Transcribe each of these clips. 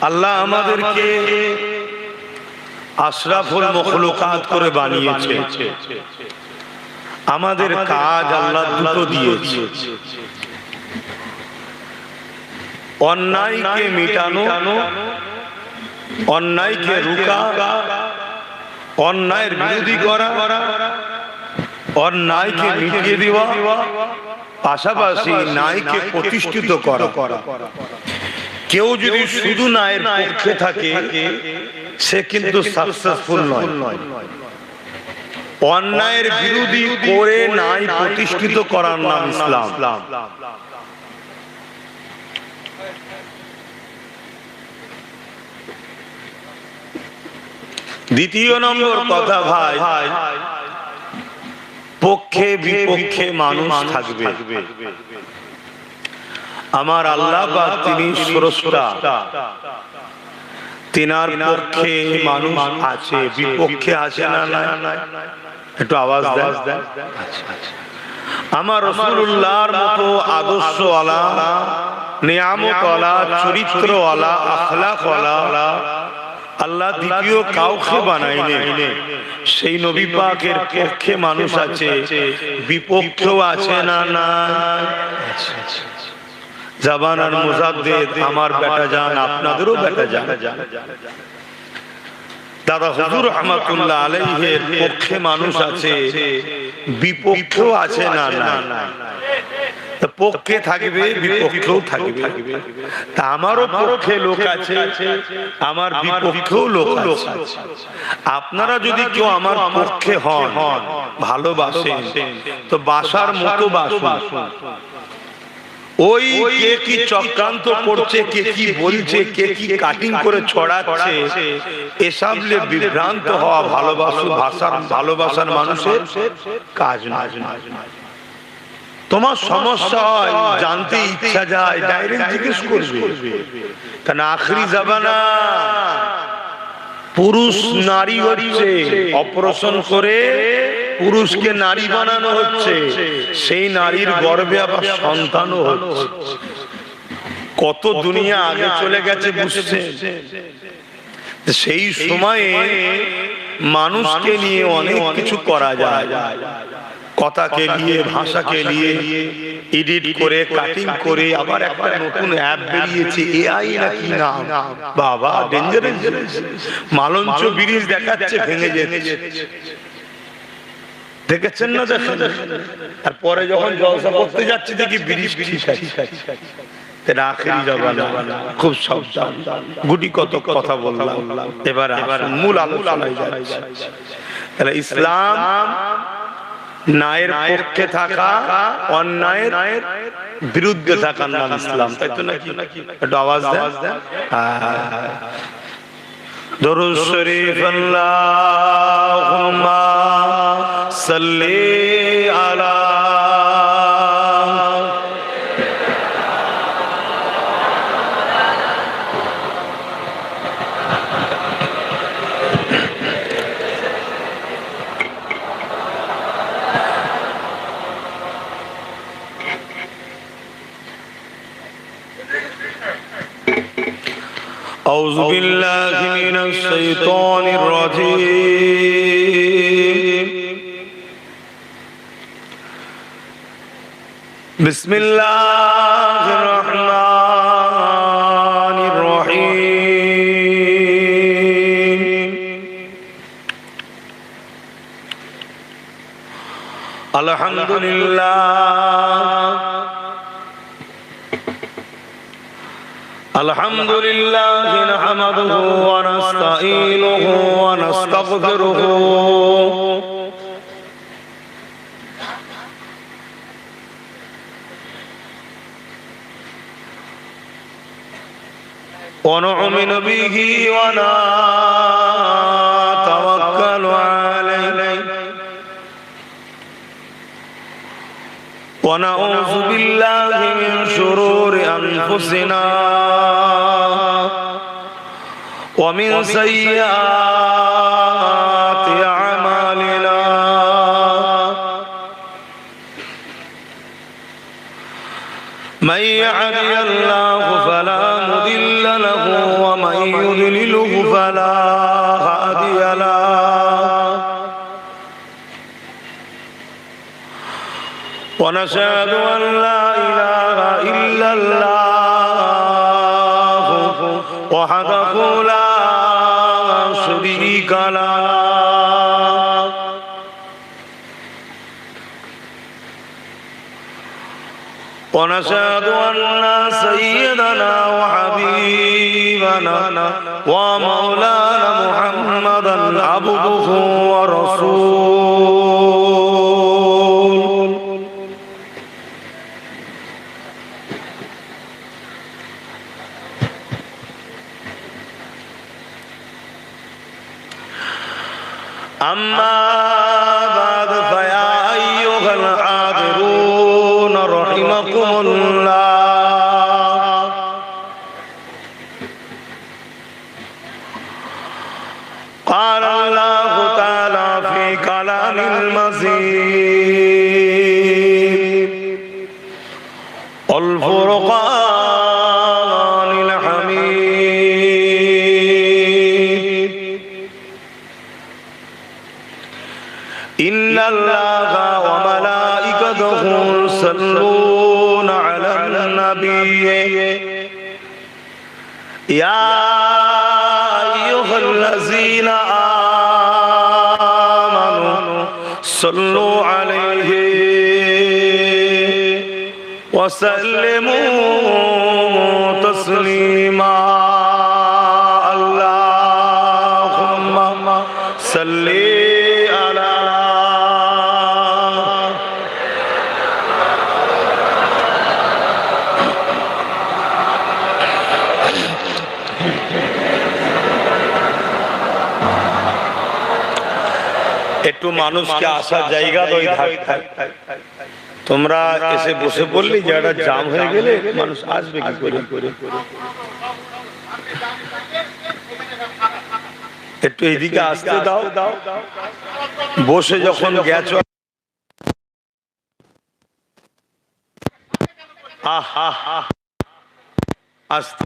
আল্লাহ আমাদেরকে আশরাফুল মখলুকাত করে বানিয়েছে। আমাদের কাজ আল্লাহ দুটো দিয়েছে, অন্যায়কে মিটানো, অন্যায়কে রুকা, অন্যায়ের বিরোধী করা, অন্যায়কে মিটিয়ে দেওয়া, পাশাপাশি ন্যায়কে প্রতিষ্ঠিত করা। কেউ যদি শুধু ন্যায়ের পক্ষে থাকে সে কিন্তু সাকসেসফুল নয়। অন্যায়ের বিরোধী করে ন্যায় প্রতিষ্ঠিত করার নাম ইসলাম। দ্বিতীয় নম্বর কথা, ভাই, পক্ষে বিপক্ষে মানুষ থাকবে। আমার আল্লাহ পাক তিনি স্রষ্টা, তিনার পক্ষে মানুষ আছে, বিপক্ষে আছে না? একটু আওয়াজ দেন। আমার রাসূলুল্লাহর মতো আদর্শওয়ালা, নিয়ামতওয়ালা, চরিত্রওয়ালা, আখলাকওয়ালা আল্লাহ দ্বিতীয় কাউকে বানায়নি। সেই নবী পাকের পক্ষে মানুষ আছে, বিপক্ষেও আছে না? জাবান আর মুজাদ্দিদ আমার বেটা যান, আপনাদেরও বেটা যান। দাদা হুজুর রাহমাতুল্লাহ আলাইহির পক্ষে মানুষ আছে, বিপক্ষেও আছে না? পক্ষে থাকবে, বিপক্ষেও থাকবে। তা আমারও পক্ষে লোক আছে, আমার বিপক্ষেও লোক আছে। আপনারা যদি কেউ আমার পক্ষে হন, ভালোবাসেন, তো বাসার মতো বাসুন। ওই কে কি চক্রান্ত করছে, কে কি বলছে, কে কি কাটিং করে ছড়াচ্ছে, এসব নিয়ে বিভ্রান্ত হওয়া ভালোবাসার মানুষের কাজ না। তোমার সমস্যা হয়, জানতে ইচ্ছা যায়, ডাইরেক্ট জিজ্ঞেস করবে। কারণ আখরি জামানা, পুরুষ নারী হচ্ছে, অপারেশন করে পুরুষকে নারী বানানো হচ্ছে, সেই নারীর গর্ভে আবার সন্তানও হচ্ছে। কত দুনিয়া আগে চলে গেছে বুঝছে। সেই সময়ে মানুষকে নিয়ে অনেক কিছু করা যায়, কথাকে নিয়ে, ভাষাকে নিয়ে এডিট করে, কাটিং করে। আবার একটা নতুন অ্যাপ বেরিয়েছে, এআই নাকি নাম, বাবা ডেঞ্জারাস। মালঞ্চ ব্রিজ দেখাচ্ছে ভেঙে যাচ্ছে, দেখেছেন না? দেখেন। আর পরে যখন জলসা করতে যাচ্ছে দেখি ব্রিজ ঠিক আছে। আখেরি জামানা, খুব সাবধান। গুটি কত কথা বললাম, এবার মূল আলোচনায় যাচ্ছে। তাহলে ইসলাম ন্যায়ের পক্ষে থাকা, অন্যায়ের বিরুদ্ধে থাকার নাম ইসলাম, তাই তো নাকি? একটু আওয়াজ দেন। দরুদ শরীফ আল্লাহুম্মা সাল্লি আলা أعوذ بالله من الشيطان الرجيم. بسم الله الرحمن الرحيم. الحمد لله الحمد لله نحمده ونستعينه ونستغفره ونؤمن به ونتوكل عليه ونعوذ بالله من شرور أنفسنا ومن سيئات أعمالنا من يهده الله فلا مضل له ومن يضلله فلا هادي له ونشهد أن لا إله إلا الله وحده لا شريك له ونشهد أن سيدنا وحبيبنا ومولانا محمدا عبده ورسوله أما بعد فيا أيها الحاضرون رحمكم الله قال الله تعالى في كلام المزيد والفرقان الحميد إن الله وملائكته يصلون على النبي يا أيها الذين آمنوا صلوا عليه وسلموا تسليما اللهم صل على একটু মানুষকে আসার জায়গা দই থাকতে তোমরা এসে বসে পড়লে জায়গাটা জাম হয়ে গেলে মানুষ আসবে কি করে একটু এদিকে আসতে দাও বসে যখন গেছো আহা আসতে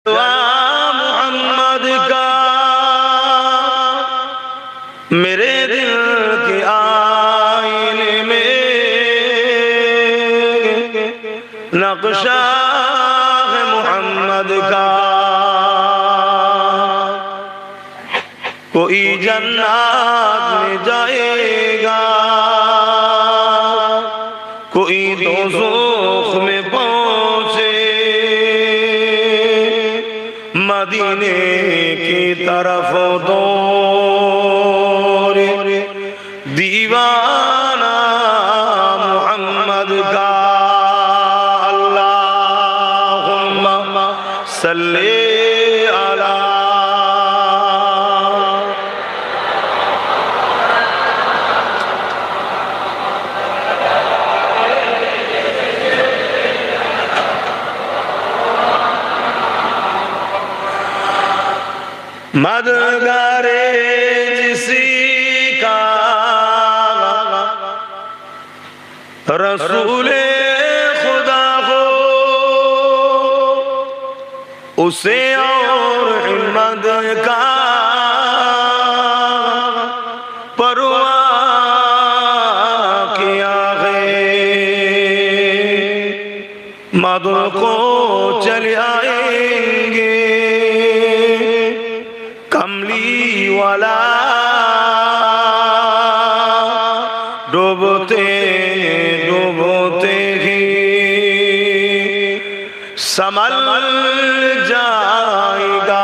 मोहम्मद का मेरे दिल के आईने में नक्शा है मोहम्मद का कोई जन्नत में जाएगा कोई दोज़ख में मदीने की तरफ दौड़ दीवाना मोहम्मद का अल्लाहुम्मा सल्ली अला मदगारे जिसी का रसूले खुदा हो उसे और हिम्मत का परवाह किया है मदों को चले आएंगे कमली वाला डूबते डूबते ही संभल जाएगा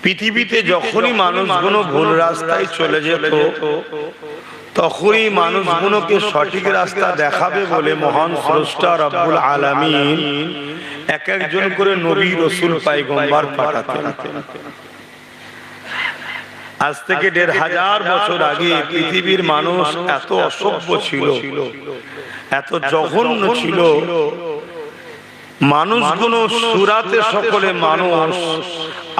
পৃথিবীতে যখনই মানুষগুলো ভুল রাস্তায় চলে যেত তখনই মানুষগুলোকে সঠিক রাস্তা দেখাবে বলে মহান স্রষ্টা রব্বুল আলামিন এক একজন করে নবী রাসূল পয়গম্বর পাঠাতেন। আজ থেকে ১৫০০ বছর আগে পৃথিবীর মানুষ এত অসভ্য ছিল, এত জঘন্য ছিল, মানুষগুলো সুরাতে সকলে মানুষ,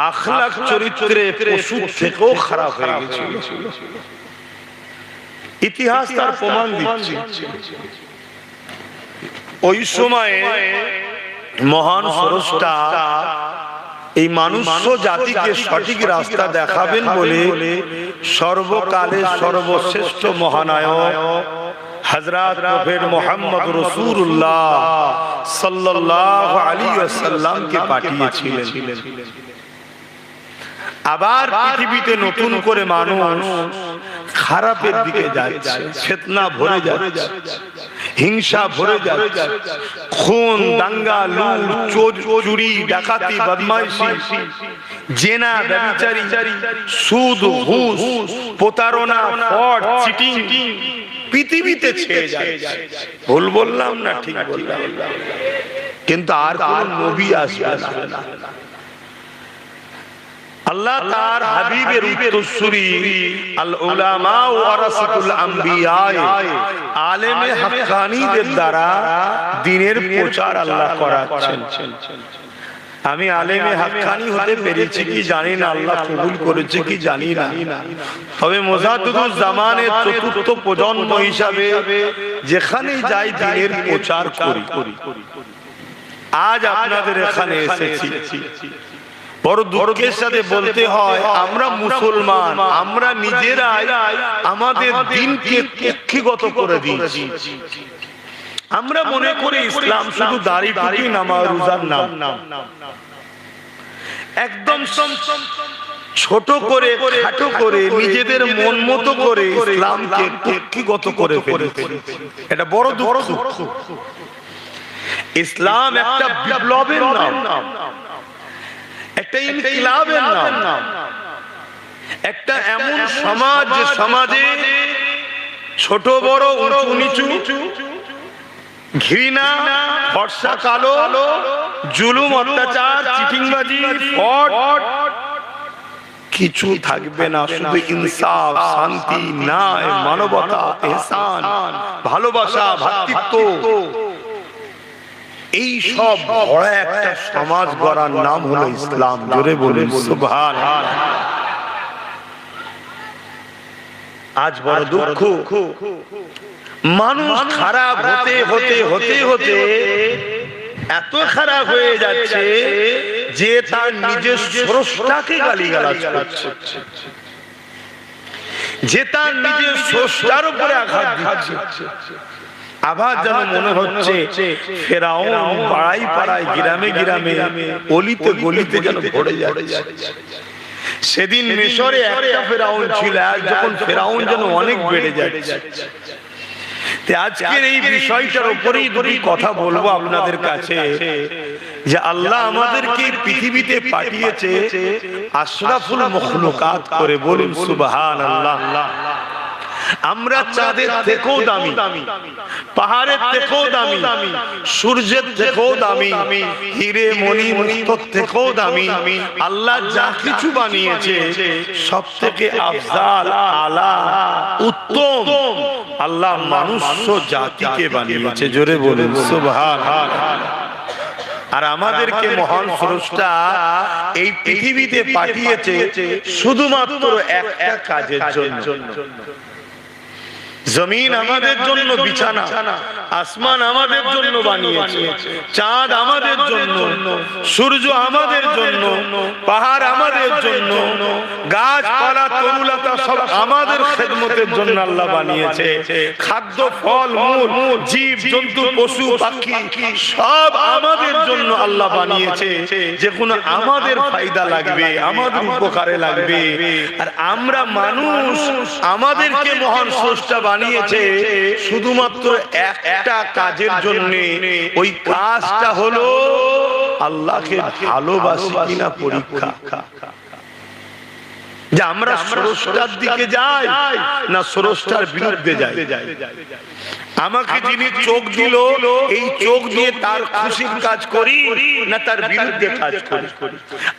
আখলাক চরিত্রে পশুর থেকেও খারাপ হয়ে গেছিল। ইতিহাস তার প্রমাণ দিচ্ছে। ওই সময়ে মহান স্রষ্টা এই মানুষ জাতিকে সঠিক রাস্তা দেখাবেন বলে সর্বকালে সর্বশ্রেষ্ঠ মহানায়ক হযরত প্রফেট মুহাম্মদ রাসূলুল্লাহ সাল্লাল্লাহু আলাইহি ওয়াসাল্লামকে পাঠিয়েছিলেন। আবার পৃথিবীতে নতুন করে মানুষ খারাপের দিকে যাচ্ছে, ফিতনা ভরে যাচ্ছে, হিংসা ভরে যাচ্ছে, খুন, দাঙ্গা, লুট, চুরি, ডাকাতি, বদমাইশি, জেনা, ব্যভিচারী, সুদ, ঘুষ, প্রতারণা, ফ্রড, চিটিং পৃথিবীতে ছেয়ে যাচ্ছে। ভুল বললাম না ঠিক বললাম? কিন্তু আর কোন নবী আসবে না। আল্লাহ তার হাবিবের উত্তরসূরি আল উলামা ওয়ারাসাতুল আম্বিয়া আলেমে হাক্কানীদের দ্বারা দ্বীনের প্রচার আল্লাহ করাচ্ছেন। আমি আলেমে হাক্কানী হতে পেরেছি কি জানি না, আল্লাহ কবুল করেছে কি জানি না, তবে মুজাদ্দিদুজ জামানের চতুর্থ প্রজন্ম হিসাবে যেখানেই যাই দ্বীনের প্রচার করি। আজ আপনাদের এখানে এসেছি, বড় দুঃখের সাথে বলতে হয় আমরা মুসলমান, আমরা নিজেরাই আমাদের দ্বীনকে কুক্ষিগত করে দিয়েছি। আমরা মনে করি ইসলাম শুধু দাড়ি টুপি, নামাজ রোজার নাম। একদম ছোট করে, খাটো করে, নিজেদের মন মতো করে ইসলামকে কুক্ষিগত করে ফেলেছে। এটা বড় দুঃখ। ইসলাম একটা বিপ্লবের নাম, একটা ইনকিলাবের নাম, একটা এমন সমাজ যে সমাজে ছোট বড়, উঁচু নিচু, ঘৃণা, ফর্সা কালো, জুলুম, অত্যাচার, চিটিংবাজি, ফ্রড কিছু থাকবে না। শুধু ইনসাফ, শান্তি, ন্যায়, মানবতা, ইহসান, ভালোবাসা, ভ্রাতৃত্ব, এই সব বড় একটা সমাজ গড়ার নাম হলো ইসলাম। জোরে বলুন সুবহানাল্লাহ। আজ বড় দুঃখ, মানুষ খারাপ হতে হতে হতে হতে এত খারাপ হয়ে যাচ্ছে যে তার নিজের স্রষ্টাকে গালিগালাজ করছে, যে তার নিজের স্রষ্টার উপরে আঘাত দিচ্ছে। আবার যেন মনে হচ্ছে ফেরাউন পাড়ায় পাড়ায়, গ্রামে গ্রামে, অলিতে গলিতে যেন ভরে যাচ্ছে। সেদিন মিশরে একটা ফেরাউন ছিল, আজ যখন ফেরাউন যেন অনেক বেড়ে যাচ্ছে। আজকের এই বিষয়টার উপরেই দুটি কথা বলবো আপনাদের কাছে, যে আল্লাহ আমাদেরকে পৃথিবীতে পাঠিয়েছে আশরাফুল মখলুকাত করে। বলুন সুবহানাল্লাহ। আমরা চাঁদের থেকেও দামি, পাহাড়ের থেকেও দামি, সূর্যের থেকেও দামি, হিরে মণি মুক্তর থেকেও দামি। আল্লাহ যা কিছু বানিয়েছে সব থেকে আফজাল, আলা, উত্তম আল্লাহ মানুষ জাতিকে বানিয়েছে। জোরে বলুন সুবহানাল্লাহ। আর আমাদেরকে মহান স্রষ্টা এই পৃথিবীতে পাঠিয়েছে শুধুমাত্র একটা কাজের জন্য। জমিন আমাদের জন্য বিছানা, আসমান আমাদের জন্য বানিয়েছে, চাঁদ আমাদের জন্য, সূর্য আমাদের জন্য, পাহাড় আমাদের জন্য, গাছপালা, তরুলতা সব আমাদের খেদমতের জন্য আল্লাহ বানিয়েছে। খাদ্য, ফল মূল, জীব জন্তু, পশু পাখি সব আমাদের জন্য আল্লাহ বানিয়েছে, যে কোনো আমাদের ফায়দা লাগবে, আমাদের উপকারে লাগবে। আর আমরা মানুষ, আমাদেরকে মহান স্রষ্টা বানিয়েছে শুধুমাত্র একটা কাজের জন্য। ওই কাজটা হলো আল্লাহকে ভালোবাসি কিনা পরীক্ষা। যে আমরা স্রষ্টার দিকে যাই না স্রষ্টার বিরুদ্ধে যাই। আমাকে যিনি চোখ দিল, এই চোখ দিয়ে তার খুশির কাজ করি না তার বিরুদ্ধে কাজ করি।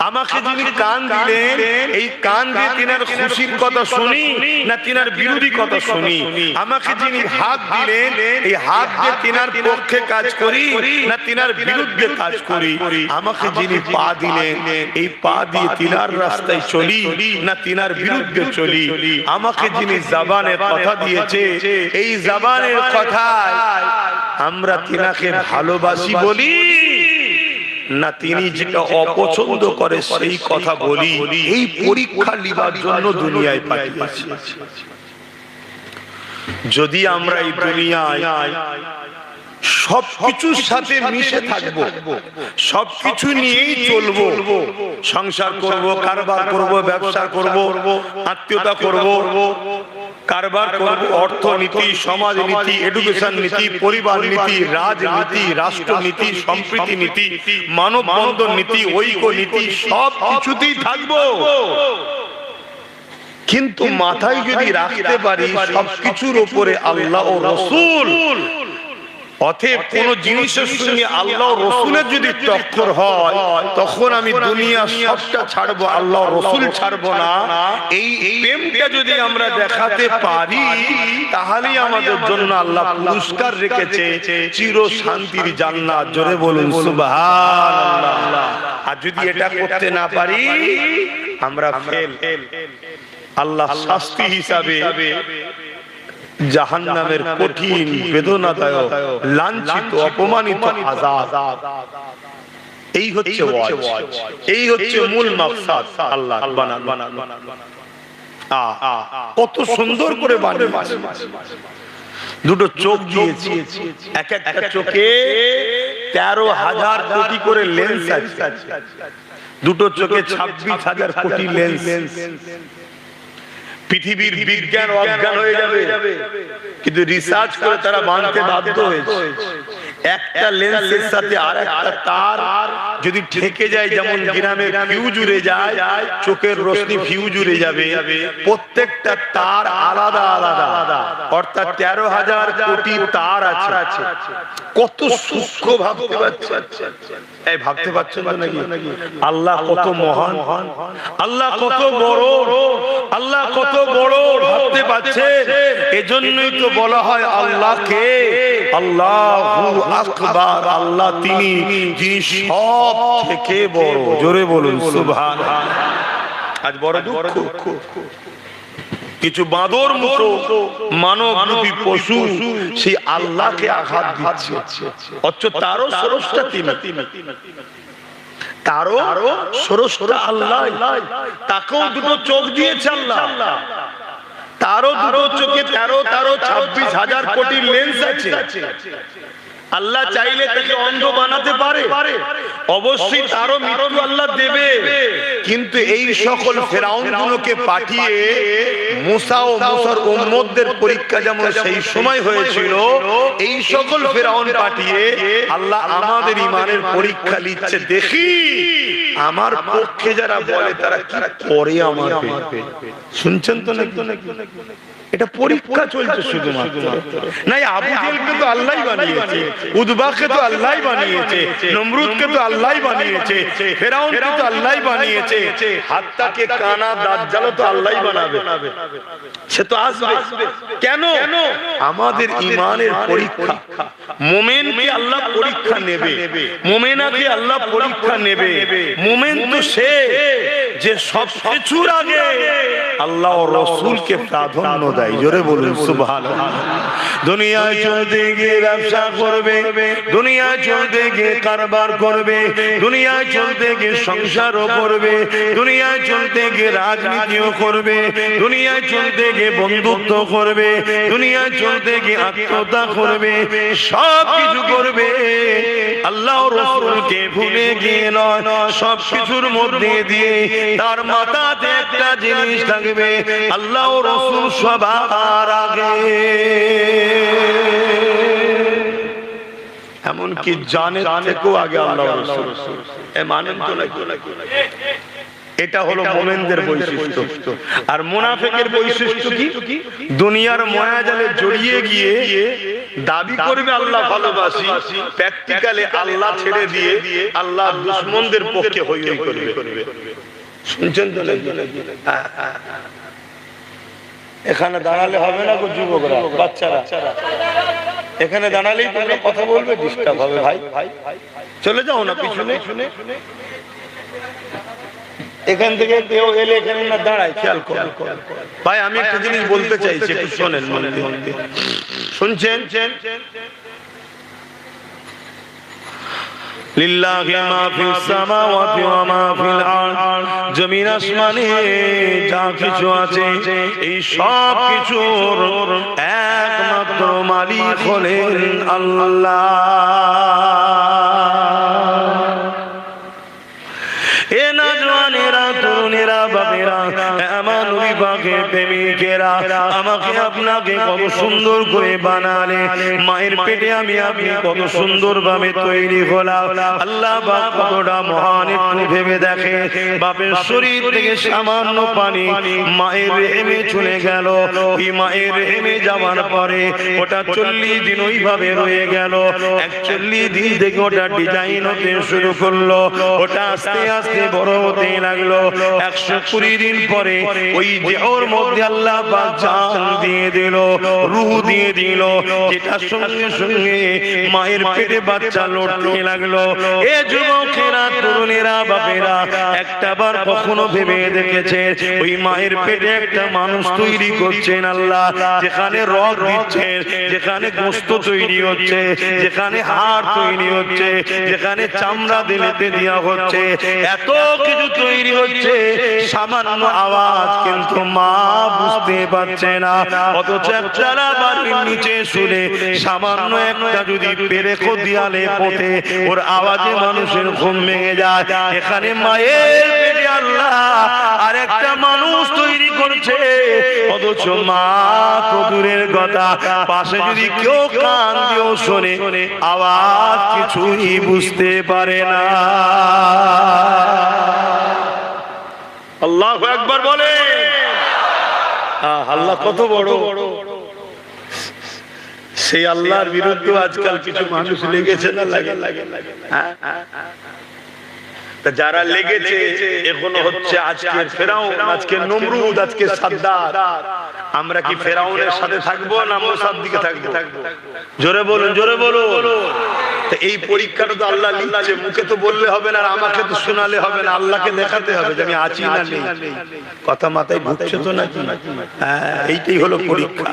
আমাকে যিনি কান দিলেন, এই কান দিয়ে তিনার খুশির কথা শুনি না তিনার বিরোধী কথা শুনি। আমাকে যিনি হাত দিলেন, এই হাত দিয়ে তিনার পক্ষে কাজ করি না তিনার বিরুদ্ধে কাজ করি। আমাকে যিনি পা দিলেন, এই পা দিয়ে তিনার রাস্তায় চলি না তিনার বিরুদ্ধে চলি। আমাকে যিনি জবানে কথা দিয়েছে, এই জবানের কথায় আমরা তিনাকে ভালোবাসি বলি না তিনি যেটা অপছন্দ করে সেই কথা বলি। এই পরীক্ষা লিবার জন্য দুনিয়ায় পাঠিয়েছি। যদি আমরা এই দুনিয়ায় সবকিছুর সাথে মিশে থাকবো, সবকিছু নিয়েই চলবো, সংসার করব, কারবার করব, ব্যবসা করব, আত্মীয়তা করব, কারবার করব, অর্থনীতি, সমাজনীতি, এডুকেশন নীতি, পরিবার নীতি, রাজনীতি, রাষ্ট্রনীতি, সম্প্রীতি নীতি, মানববন্ধন নীতি, ঐক্য নীতি, সব কিছুতেই থাকবো। কিন্তু মাথায় যদি রাখতে পারি সবকিছুর উপরে আল্লাহ ও রাসূল, অতএব কোন জিনিসের সঙ্গে আল্লাহ রাসূলের যদি টক্কর হয় তখন আমি দুনিয়া সবটা ছাড়বো, আল্লাহ রাসূল ছাড়বো না। এই প্রেমটা যদি আমরা দেখাতে পারি তাহলেই আমাদের জন্য আল্লাহ পুরস্কার রেখেছে চির শান্তির জান্নাত। জোরে বলুন সুবহানাল্লাহ। আর যদি এটা করতে না পারি আমরা ফেল। আল্লাহ শাস্তি হিসাবে জাহান্নামের কঠিন বেদনাদায়ক লাঞ্ছিত অপমানিত আযাব, এই হচ্ছে ওয়াজ, এই হচ্ছে মূল মাকসাদ। আল্লাহ কত সুন্দর করে বানিয়েছে। দুটো চোখ দিয়েছে, এক একটা চোখে 13,000 কোটি করে লেন্স আছে। দুটো চোখে 26,000 কোটি লেন্স। পৃথিবীর বিজ্ঞান অজ্ঞান হয়ে যাবে, কিন্তু রিসার্চ করে তারা বানতে বাধ্য হয়েছে। একটা লেন্সের সাথে আর একটা তার যদি ঠেকে যায়, যেমন গ্রামে ফিউজ উড়ে যায়, চোখের রশ্মি ফিউজ উড়ে যাবে। প্রত্যেকটা তার আলাদা আলাদা, অর্থাৎ 13,000 কোটি তার আছে। কত সূক্ষ্ম ভাবতে পারছেন? এই ভাবতে পারছেন না নাকি? আল্লাহ কত মহান, আল্লাহ কত বড়, আল্লাহ কত বড় ভাবতে পারছে। এজন্যই তো বলা হয় আল্লাহকে আল্লাহু আকবার, আল্লাহ তিনি যিনি সব থেকে বড়। জোরে বলুন সুবহানাল্লাহ। আজ বড় দুঃখ, কিছু বাঁদর মতো মানব রূপী পশু সেই আল্লাহকে আঘাত দিচ্ছে, অথচ তারও স্রষ্টা তিনি, তারও স্রষ্টা আল্লাহ। তাকেও দুটো চোখ দিয়েছে আল্লাহ, তারও দুটো চোখে 26,000 কোটি লেন্স আছে। আল্লাহ চাইলে তাকে অন্ধ বানাতে পারে, অবশ্যই তারও মৃত্যু আল্লাহ দেবে। কিন্তু এই সকল ফেরাউনগুলোকে পাঠিয়ে মুসা ও মুসার উম্মতদের পরীক্ষা যেমন সেই সময় হয়েছিল, এই সকল ফেরাউন পাঠিয়ে আল্লাহ আমাদের ঈমানের পরীক্ষা নিচ্ছে। দেখি আমার পক্ষে যারা বলে তারা কি করে আমার। শুনছেন তো নাকি? এটা পরীক্ষা চলছে শুধুমাত্র। নাই আবু জেহেলকে তো আল্লাহই বানিয়েছে, উদবাকে তো আল্লাহই বানিয়েছে, নমরুদকে তো আল্লাহই বানিয়েছে, ফেরাউনকে তো আল্লাহই বানিয়েছে, হাত্তাকে কানা দাজ্জালও তো আল্লাহই বানাবে। সে তো আসবে। কেন? আমাদের ঈমানের পরীক্ষা। মুমিনকে আল্লাহ পরীক্ষা নেবে, মুমিনাকে আল্লাহ পরীক্ষা নেবে। মুমিন তো সে যে সবকিছুর আগে আল্লাহ ও রাসূলকে প্রাধান্য দেয়। জোরে বলুন সুবহানাল্লাহ। দুনিয়ায় চলতে গিয়ে ব্যবসা করবে, দুনিয়ায় চলতে গিয়ে কারবার করবে, দুনিয়ায় চলতে গিয়ে সংসারও করবে, দুনিয়ায় চলতে গিয়ে রাজনীতিও করবে, দুনিয়ায় চলতে গিয়ে বন্ধুত্ব করবে, দুনিয়ায় চলতে গিয়ে আত্মীয়তা করবে, সব কিছু করবে। আল্লাহ ও রাসূলকে ভুলে গিয়ে নয়, সব কিছুর মধ্যে দিয়ে তার মাথাতে একটা জিনিস থাকবে, আল্লাহ ও রাসূল সবার আগে। এমনকি জানের থেকেও আগে আল্লাহ ও রাসূল। এ মানেন তো নাকি? এটা হলো মুমিনদের বৈশিষ্ট্য। আর মুনাফিকের বৈশিষ্ট্য কি? দুনিয়ার মায়াজালে জড়িয়ে গিয়ে দাবি করবে আল্লাহ ভালোবাসি, প্র্যাকটিক্যালি আল্লাহ ছেড়ে দিয়ে আল্লাহর দুশমনদের পক্ষে হই হই করবে। শুনছেন তো? এখানে দাঁড়ালে হবে না গো যুবকরা, বাচ্চারা এখানে দাঁড়ালেই তোমরা কথা বলবে, ডিস্টার্ব হবে। ভাই চলে যাও না পিছনে, এখান থেকে কেউ এলে এখানে না দাঁড়ায়, খেয়াল করো। ভাই আমি একটা জিনিস বলতে চাইছি, একটু শোনেন মনে দিয়ে। শুনছেন? লিল্লাহি মা ফিস সামাওয়াতি ওয়া মা ফিল আরদ, জমিন আসমানে যা কিছু আছে এই সব কিছুর একমাত্র মালিক হলেন আল্লাহ। এ নওজওয়ানেরা, তরুণেরা, বাপেরা, আমার নবী পাকের প্রেমিকেরা, আমাকে আপনাকে কত সুন্দর করে বানালে, মায়ের পেটে আমি আপনি কত সুন্দর ভাবে তৈরি হলাম। আল্লাহ পাক কতটা মহান একটু ভেবে দেখে। বাপের শরীর থেকে সামান্য পানি মায়ের রেহেমে চলে গেল। এই মায়ের রেহেমে যাওয়ার পরে ওটা 40 দিন ওইভাবে রয়ে গেল। 41 দিন থেকে ওটা ডিজাইন হতে শুরু করলো। ওটা আস্তে আস্তে বড় হতে লাগলো। 120 দিন পরে ওই দেহর মধ্যে আল্লাহ পাক জান দিয়ে দিল, রূহ দিয়ে দিল, যেটা সঙ্গে সঙ্গে মায়ের পেটে বাচ্চা লড়তে লাগলো। এ যুবকেরা, তরুণেরা, বাপেরা, একটাবার কখনো ভেবে দেখেছে ওই মায়ের পেটে একটা মানুষ তৈরি করছেন আল্লাহ, যেখানে রগ দিচ্ছে, যেখানে গোশত তৈরি হচ্ছে, যেখানে হাড় তৈরি হচ্ছে, যেখানে চামড়া দিলেতে দেওয়া হচ্ছে, এত কিছু তৈরি হচ্ছে, সামান্য আওয়াজ কিন্তু মা বুঝতে পারছে না। অথচ একচালা বাড়ির নিচে শুনে সামান্য একটা যদি পেরেকো দিয়ালে পোতে, ওর আওয়াজে মানুষের ঘুম ভেঙে যায়। এখানে মায়ের পেটে আল্লাহ আর একটা মানুষ তৈরি করছে, অথচ মা তো দূরের কথা, পাশে যদি কেউ কান দিয়েও শোনে আওয়াজ কিছুই বুঝতে পারে না। আল্লাহু আকবার বলে। আল্লাহ কত বড়। সেই আল্লাহর বিরুদ্ধে আজকাল কিছু মানুষ লেগেছে না? লাগে। যারা লেগেছে এখনো হচ্ছে আজকের ফেরাউন, আজকে নমরুদ, আজকে সাদ্দাত। আমরা কি ফেরাউনের সাথে থাকবো না মুসার দিকে থাকবো? জোরে বলুন, জোরে বলুন। এই পরীক্ষাটা তো আল্লাহ নিচ্ছে, মুখে তো বললে হবে না, আমাকে তো শোনালে হবে না, আল্লাহকে দেখাতে হবে যে আমি আছি না নেই। কথা মাথায় ঢুকছে তো নাকি? হ্যাঁ, এইটাই হলো পরীক্ষা।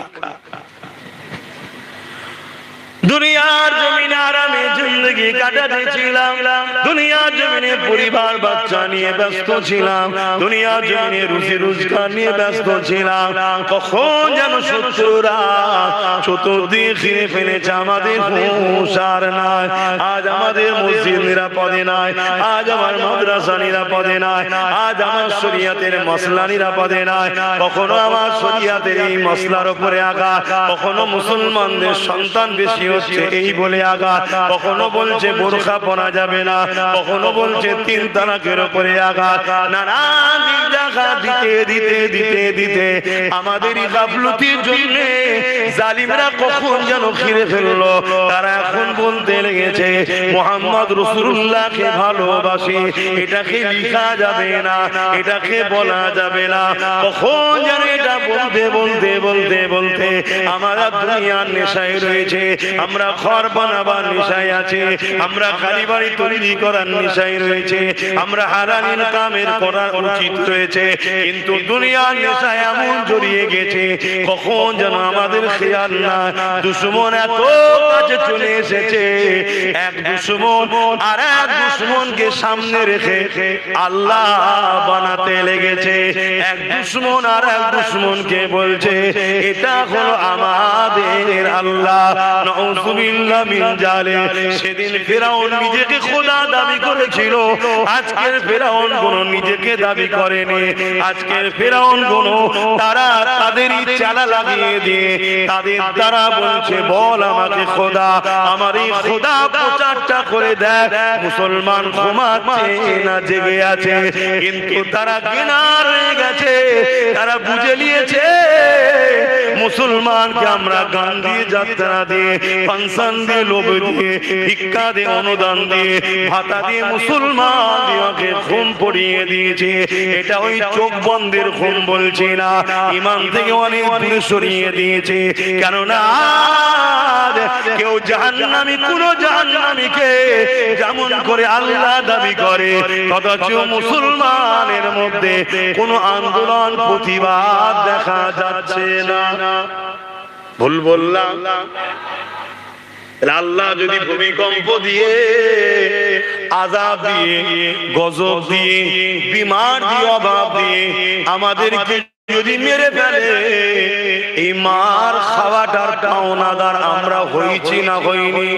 দুনিয়ার জমিনে আরামে জিন্দগি কাটাতে ছিলাম, দুনিয়ার জমিনে পরিবার বাচ্চা নিয়ে ব্যস্ত ছিলাম, দুনিয়ার জমিনে রুজি রোজগার নিয়ে ব্যস্ত ছিলাম। কখন যেন শত্রুরা চতুর্দিকে ঘিরে ফেলেছে, আমাদের হুঁশ আর নাই। আজ আমাদের মসজিদ নিরাপদে নাই, আজ আমার মাদ্রাসা নিরাপদে নাই, আজ আমার শরিয়াতের মসলা নিরাপদে নাই। কখনো আমার শরিয়াতের এই মসলার উপরে আঘাত, কখনো মুসলমানদের সন্তান বেশি হচ্ছে এই বলে আঘাত, কখনো বলছে বোরখা পরা যাবে না, কখনো বলছে 3 তালাকের উপরে আঘাত। নানান আঘাত দিতে দিতে দিতে দিতে আমাদের এই গাফলতির জন্য জালিমরা কখন যেন ঘিরে ফেললো। তারা এখন বলতে লেগেছে মুহাম্মদ রাসূলুল্লাহকে ভালোবাসি, এটাকে লেখা যাবে না, এটাকে বলা যাবে না। কখন যেন এটা বলতে বলতে বলতে বলতে আমরা দুনিয়ার নেশায় রয়েছে, আমরা ঘর বানাবার নেশায় আছে, আমরা খালি বাড়ি তৈরি করার নেশায় রয়েছে, আমরা হারাম ইনকামের করার উচিত রয়েছে, কিন্তু দুনিয়ার নেশায় এমন জড়িয়ে গেছে কখন যেন আমাদের খেয়াল না। দুশমন এত কাছে চলে এসেছে, এক দুশমন আর এক দুশমনকে সামনে রেখে আল্লাহ বানাতে লেগেছে। এক দুশমন আর এক দুশমনকে বলছে এটা হলো আমাদের আল্লাহ। নাউযুবিল্লাহ মিন জালিক। সেদিন ফেরাউন নিজেকে খোদা দাবি করেছিল, আজকের ফেরাউন কোন নিজেকে দাবি করেনি। আজকের ফেরাউন কোন তারা তাদেরই চালা লাগিয়ে দিয়ে তাদের দ্বারা বলছে বল আমাকে খোদা, আমার এই খোদা প্রচারটা করে দেখ। মুসলমান ঘুমাচ্ছে না জেগে আছে, কিন্তু তারা কিনার হয়ে গেছে, তারা বুঝে নিয়েছে মুসলমানকে আমরা গান দিয়ে, যাত্রা দিয়ে, ফাংশন দিয়ে, লোভ দিয়ে, ভিক্ষা দিয়ে, অনুদান দিয়ে, ভাতা দিয়ে মুসলমানকে ঘুম পড়িয়ে দিয়েছে। এটা ওই চোখ বন্ধের ঘুম বলছি না, ইমান থেকে অনেক দূরে সরিয়ে দিয়েছে। কেননা কেউ জাহান্নামী, কোন জাহান্নামীকে যেমন করে আল্লাহ দাবি করে, অথচ মুসলমানের মধ্যে কোন আন্দোলন প্রতিবাদ দেখা যাচ্ছে না। ভুল বললাম? আল্লাহ যদি ভূমিকম্প দিয়ে, আযাব দিয়ে, গজব দিয়ে, বিমার দিয়ে, অভাব দিয়ে আমাদেরকে যদি মেরে ফেলে, এই মার খাওয়াটার পাওনাদার আমরা হইছি না হইনি?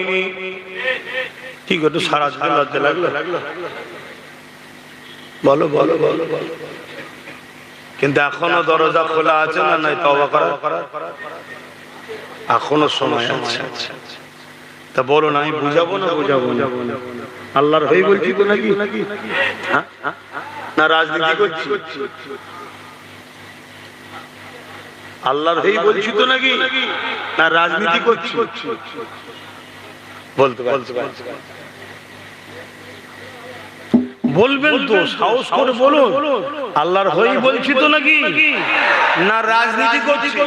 ঠিক একটু সারা লজ্জা লাগলো? বলো বলো বলো বলো। কিন্তু এখনো দরজা খোলা আছে না নাই তওবা করার? এখনো সময় আছে। তা বলো না, আমি বুঝাবো না বুঝাবো না? আল্লাহর হই বলছি তো নাকি? না রাজনীতি করছি? আল্লাহর হই বলছি তো নাকি? না রাজনীতি করছি? বলতে পারছি। বলবেন তো, সাহস করে বলুন। আল্লাহর হই বলছি তো নাকি? না রাজনীতি করছি?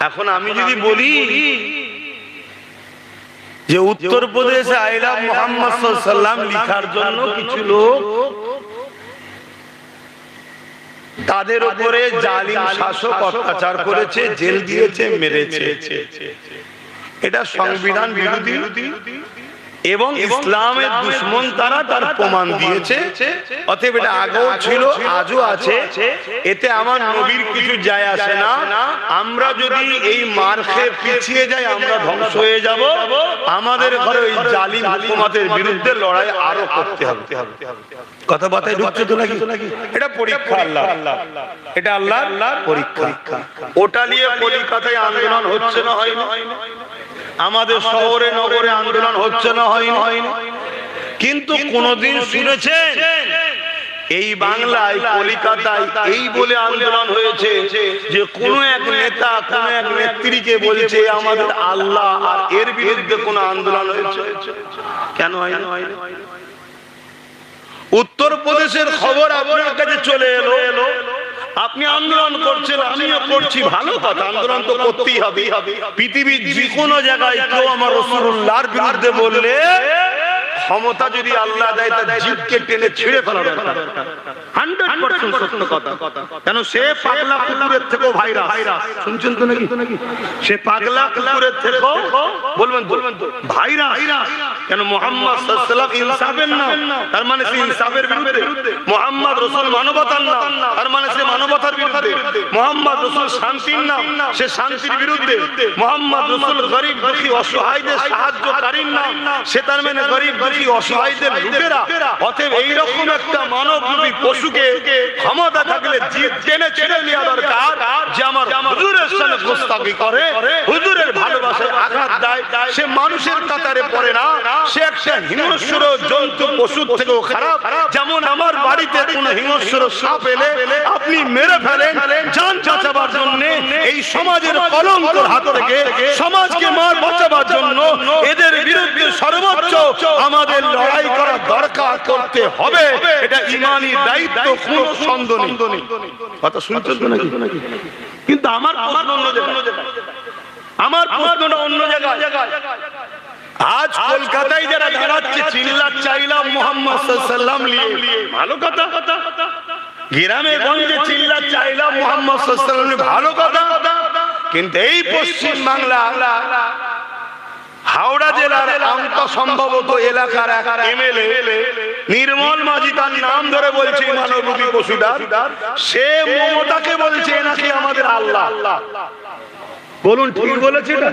এখন আমি যদি বলি যে উত্তরপ্রদেশে আই লাভ মুহাম্মদ সাল্লাল্লাহু আলাইহি ওয়াসাল্লাম লিখার জন্য কিছু লোক তাদের উপরে জালিম শাসক অত্যাচার করেছে, জেল দিয়েছে, মেরেছে, এটা সংবিধান বিরোধী এবং ইসলামের দুশমন, তারা তার প্রমাণ দিয়েছে। অতএব এটা আগেও ছিল, আজও আছে, এতে আমার নবীর কিছু যায় আসে না। আমরা যদি এই মার খেয়ে পিছিয়ে যাই, আমরা ধ্বংস হয়ে যাব। আমাদের ঘরে ওই জালিম হুকুমতের বিরুদ্ধে লড়াই আরো করতে হবে। কথাবার্তায় ঢুকছে তো নাকি? এটা পরীক্ষা আল্লাহ, এটা আল্লাহর পরীক্ষা। ওটা নিয়ে কলিকাতায় আন্দোলন হচ্ছে না হয় না? আমাদের শহরে নগরে আন্দোলন হচ্ছে না হয় না? কিন্তু কোনদিন শুনেছেন এই বাংলায়, কলিকাতায় এই বলে আন্দোলন হয়েছে যে কোন এক নেতা কোন এক নেত্রীকে বলছে আমাদের আল্লাহ, আর এর বিরুদ্ধে কোন আন্দোলন হয়েছে? কেন হয় না? উত্তরপ্রদেশের খবর আপনার কাছে চলে এলো, আপনি আন্দোলন করছেন, আমিও করছি, ভালো কথা, আন্দোলন তো করতেই হবে। পৃথিবীর যে কোনো জায়গায় কেউ আমার রাসূলুল্লাহর বিরুদ্ধে বললে ক্ষমতা যদি আল্লাহ দেয়, তার জিভকে টেনে ছিঁড়ে ফেলা দরকার। 100% সত্য কথা। কেন সে পাগলা কুকুরের থেকেও ভাইরাস। শুনছেন তো নাকি? সে পাগলা কুকুরের থেকেও বলবেন তো ভাইরাস। কেন? মুহাম্মদ সাল্লাল্লাহু আলাইহি ওয়াসাল্লাম ইনসাফের নাম, তার মানে সে ইনসাফের বিরুদ্ধে। মুহাম্মদ রাসূল মানবতার নাম, তার মানে সে মানবতার বিরুদ্ধে। মুহাম্মদ রাসূল শান্তির নাম, সে শান্তির বিরুদ্ধে। মুহাম্মদ রাসূল গরীব দুঃখী অসহায়দের সাহায্যকারীর নাম, সে তার মানে গরীব দুঃখী অসহায়দের লুটেরা। অতএব এইরকম একটা মানবরূপী পশুকে ক্ষমতা থাকলে জিভ টেনে ছেড়ে নেওয়া দরকার, যে আমার হুজুরের সামনে গোস্তাকি করে, হুজুরের ভালোবাসায় আঘাত দেয়, সে মানুষের কাতারে পড়ে না, সে একটা হিংস্র জন্তু, পশুর থেকেও খারাপ। যেমন আমার বাড়িতে কোন হিংস্র সাপ এলে আপনি মেরে ফেলেন জান বাঁচাবার জন্য, এই সমাজের কলঙ্কের হাত থেকে সমাজকে মার বাঁচাবার জন্য এদের বিরুদ্ধে সর্বোচ্চ আমাদের লড়াই করা দরকার, করতে হবে। এটা ঈমানি দায়িত্ব, কোনো সন্দেহ নেই। কথা শুনছেন তো নাকি? কিন্তু আমার প্রশ্ন অন্য জায়গায়, আমার প্রশ্নটা অন্য জায়গায়। আজ কলকাতায় যারা দাঁড়াচ্ছে চিল্লাম মুহাম্মদ সাল্লাল্লাহু আলাইহি ওয়াসাল্লাম নিয়ে, ভালো কথা। গ্রামে গঞ্জে চিল্লাম মুহাম্মদ সাল্লাল্লাহু আলাইহি ওয়াসাল্লাম, ভালো কথা। কিন্তু এই পশ্চিম বাংলা হাওড়া জেলার আমতা সম্ভবত এলাকার এক এমএলএ নির্মল মাঝি, তার নাম ধরে বলছে মানবরূপী পশুদার, সে মমতাকে বলছে নাকি আমাদের আল্লাহ। বলুন ঠিক বলেছে এটা?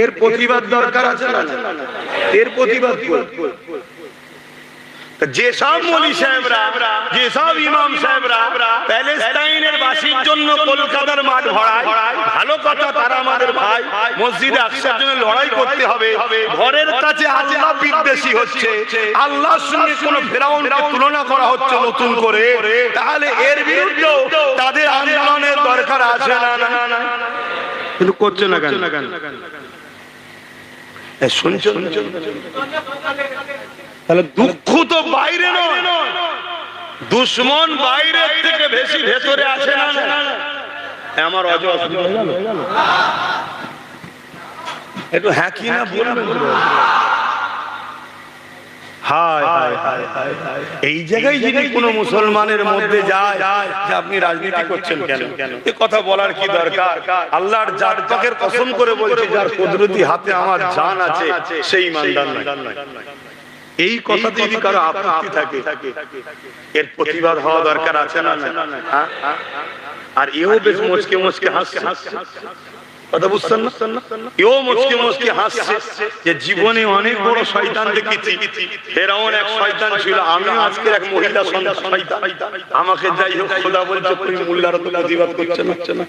এর প্রতিবাদ দরকার আছে না? এর প্রতিবাদ যেসব মৌলী সাহেবরা, যেসব ইমাম সাহেবরা প্যালেস্টাইনের বাসীর জন্য কলকাতার মাঠ ভরায়, ভালো কথা, তারা আমাদের ভাই। মসজিদে আকসার জন্য লড়াই করতে হবে। ঘরের কাছে আল্লাহ বিদ্বেষী হচ্ছে, আল্লাহর সঙ্গে কোন ফেরাউনকে তুলনা করা হচ্ছে নতুন করে, তাহলে এর বিরুদ্ধে তাদের আন্দোলনের দরকার আছে না? কিন্তু করছে না কেন? শুনছেন? তাহলে দুঃখ তো বাইরে নয়, দুশ্মন বাইরের থেকে বেশি ভেতরে আসে না? আমার একটু হ্যাঁ কি না বলবেন? এই জায়গায় যদি কোনো মুসলমানের মধ্যে যায় যে আপনি রাজনীতি করছেন কেন, এ কথা বলার কি দরকার? আল্লাহর জাত পাকের কসম করে বলছি, যার কুদরতি হাতে আমার জান আছে সেই ইমানদার নয়। এই কথাতে যদি কারো আপত্তি থাকে, এর প্রতিবাদ হওয়া দরকার আছে না? আর এও বেশ মুচকে মুচকে হাসছে, কথা বুঝছেন না? এও মুচকে মুচকে হাসছে যে জীবনে অনেক বড় শয়তান দেখেছি, ফেরাউন এক শয়তান ছিল, আমিও আজকে এক মহিলা শয়তান। আমাকে যাই হোক খোদা বলছে তুমি মোল্লার তো প্রতিবাদ করছে না,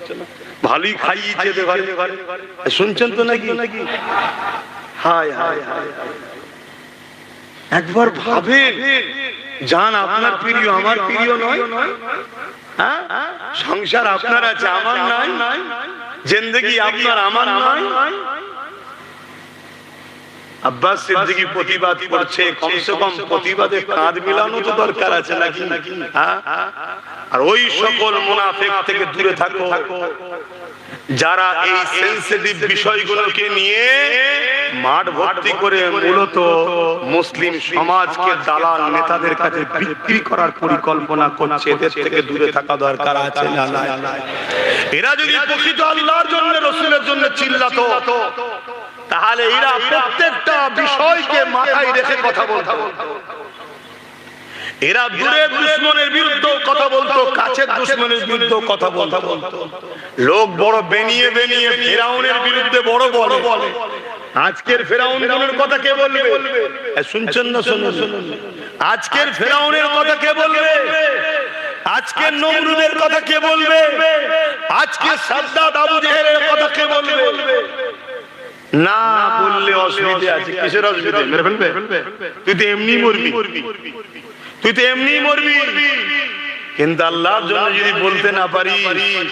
ভালোই খাইয়েছে দে ভাই। শুনছেন তো নাকি? হায় হায় হায়, একবার ভাবেন, জান আপনার প্রিয় আমার প্রিয় নয়? সংসার আপনার আছে আমার নাই, জিন্দেগি আপনার আমার নয়। আব্বাস সিদ্দিকী প্রতিবাদ করছে, কমসে কম প্রতিবাদে কাঁধ মিলানো তো দরকার আছে নাকি? আর ওই সকল মুনাফিক থেকে দূরে থাকো যারা এই সেনসিটিভ বিষয়গুলোকে নিয়ে মাঠ ভর্তি করে মূলত মুসলিম সমাজকে দালাল নেতাদের কাছে বিক্রি করার পরিকল্পনা করছে। এদের থেকে দূরে থাকা দরকার আছে না? এরা যদি প্রকৃত আল্লাহর জন্য, রাসূলের জন্য চিল্লাতো, তাহলে এরা প্রত্যেকটা বিষয়কে মাথায় রেখে কথা বলতো। এরা দূরের দুশমনের বিরুদ্ধে কথা বলতো, কাছের দুশমনের বিরুদ্ধে কথা বলতো। লোক বড় বেনিয়ে বেনিয়ে ফেরাউনের বিরুদ্ধে বড় বলে। আজকের ফেরাউনের কথা কে বলবে? শুনছেন না? শুনুন, আজকের ফেরাউনের কথা কে বলবে? আজকের নমরুদের কথা কে বলবে? আজকের সাদ্দাত আবু জেহেলের কথা কে বলবে? না বললে অসুবিধা আছে। কিসের অসুবিধা? মেরে ফেলবে? তুই তো এমনি মরবি, তুই তো এমনি মরবি। কিন্তু আল্লাহর জন্য যদি বলতে না পারিস,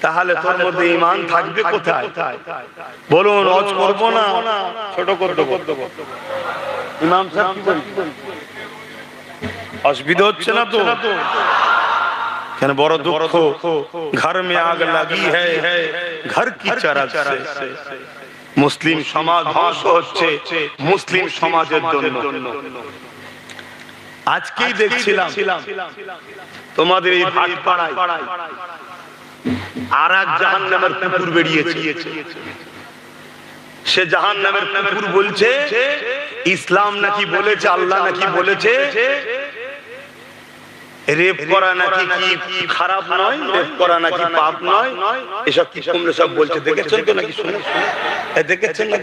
তাহলে তোর মধ্যে ঈমান থাকবে কোথায়? বলুন, হজ করবো না, ছোট করতে ইমাম সাহেব কি বলছেন? অসুবিধা হচ্ছে না তো? কেন? বড় দুঃখ, ঘর মে আগ লাগি হ্যায়, ঘর কি চরাগ সে। মুসলিম সমাজ ধ্বংস হচ্ছে মুসলিম সমাজের জন্য। আজকেই দেখছিলাম তোমাদের এই ভাটপাড়ায় আর এক জাহান্নামের কুকুর বেরিয়েছে। সে জাহান্নামের কুকুর বলছে ইসলাম নাকি বলেছে, আল্লাহ নাকি বলেছে রেপ করা নাকি কি খারাপ নয়, রেপ করা নাকি পাপ নয়। এসব কি তোমরা সব বলছে, দেখেছেন তো নাকি? শুনে দেখেছেন না?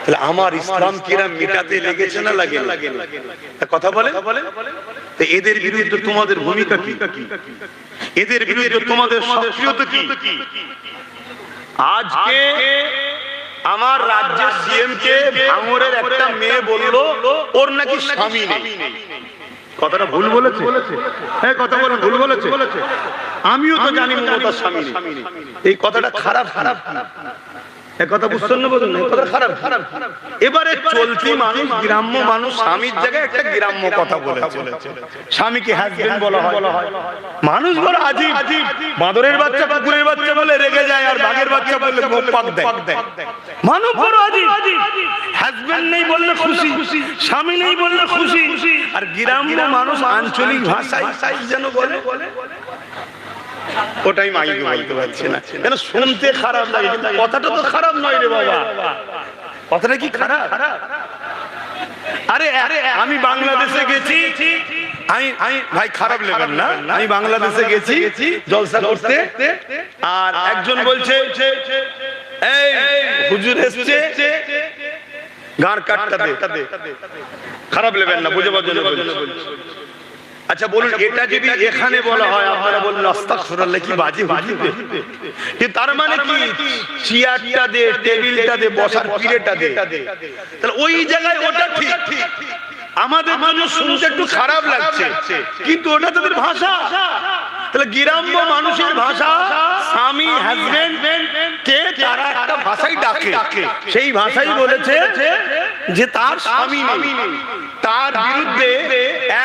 তাহলে আমার ইসলাম কিরা মিটাতে লেগেছে না লাগে? কথা বলে। এদের বিরুদ্ধে তোমাদের ভূমিকা কি? এদের বিরুদ্ধে তোমাদের সক্রিয়তা কি? আজকে আমার রাজ্যের সিএম কে ভাঙড়ের একটা মেয়ে বলল ওর নাকি স্বামী নেই। কথাটা ভুল বলেছে? হ্যাঁ, কথা বলেন, ভুল বলেছে। আমিও তো জানি মমতার স্বামী নেই। এই কথাটা খারাপ। কথা বুঝছেন না? বলুন, খারাপ। এবারে চলতি মানুষ, গ্রাম্য মানুষ স্বামীর জায়গায় একটা গ্রাম্য কথা বলেছে। স্বামীকে হাজবেন্ড বলা হয়। মানুষ বড় আজীব। বাঁদরের বাচ্চা কুকুরের বাচ্চা বলে রেগে যায়, আর বাঘের বাচ্চা বললে মুখ পাক দেয়। মানুষ বড় আজীব। হাজবেন্ড নেই বললে খুশি, স্বামী নেই বললে খুশি। আর গ্রাম্য মানুষ আঞ্চলিক ভাষায় যেন বলে, ওটাই মাইকে বলতে পারছে না। কেন? শুনতে খারাপ লাগে, কিন্তু কথাটা তো খারাপ নয় রে বাবা। কথাটা কি খারাপ? আরে আমি বাংলাদেশে গেছি, আমি ভাই খারাপ লেবেন না, আমি বাংলাদেশে গেছি জলসা করতে, আর একজন বলছে এই হুজুর এসেছে গান কাটটা দে, খারাপ লেবেন না, বুঝে বুঝে বলছে। আচ্ছা বলুন, এটা যদি এখানে বলা হয় আপনারা বললেন আস্তাগফিরুল্লাহ, কি বাজে হুজুর, কি তার মানে কি চেয়ারটা দে, টেবিলটা দে, বসার পিড়েটা দে, তাহলে ওই জায়গায় ওটা ঠিক। আমাদের মানুষ শুনতে একটু খারাপ লাগছে, কিন্তু ওটা তাদের ভাষা। তাহলে গ্রাম্য মানুষের ভাষা, স্বামী হাজবেন্ড কে তারা একটা ভাষাই ডাকে, সেই ভাষাই বলেছে যে তার স্বামী নেই, তার বিরুদ্ধে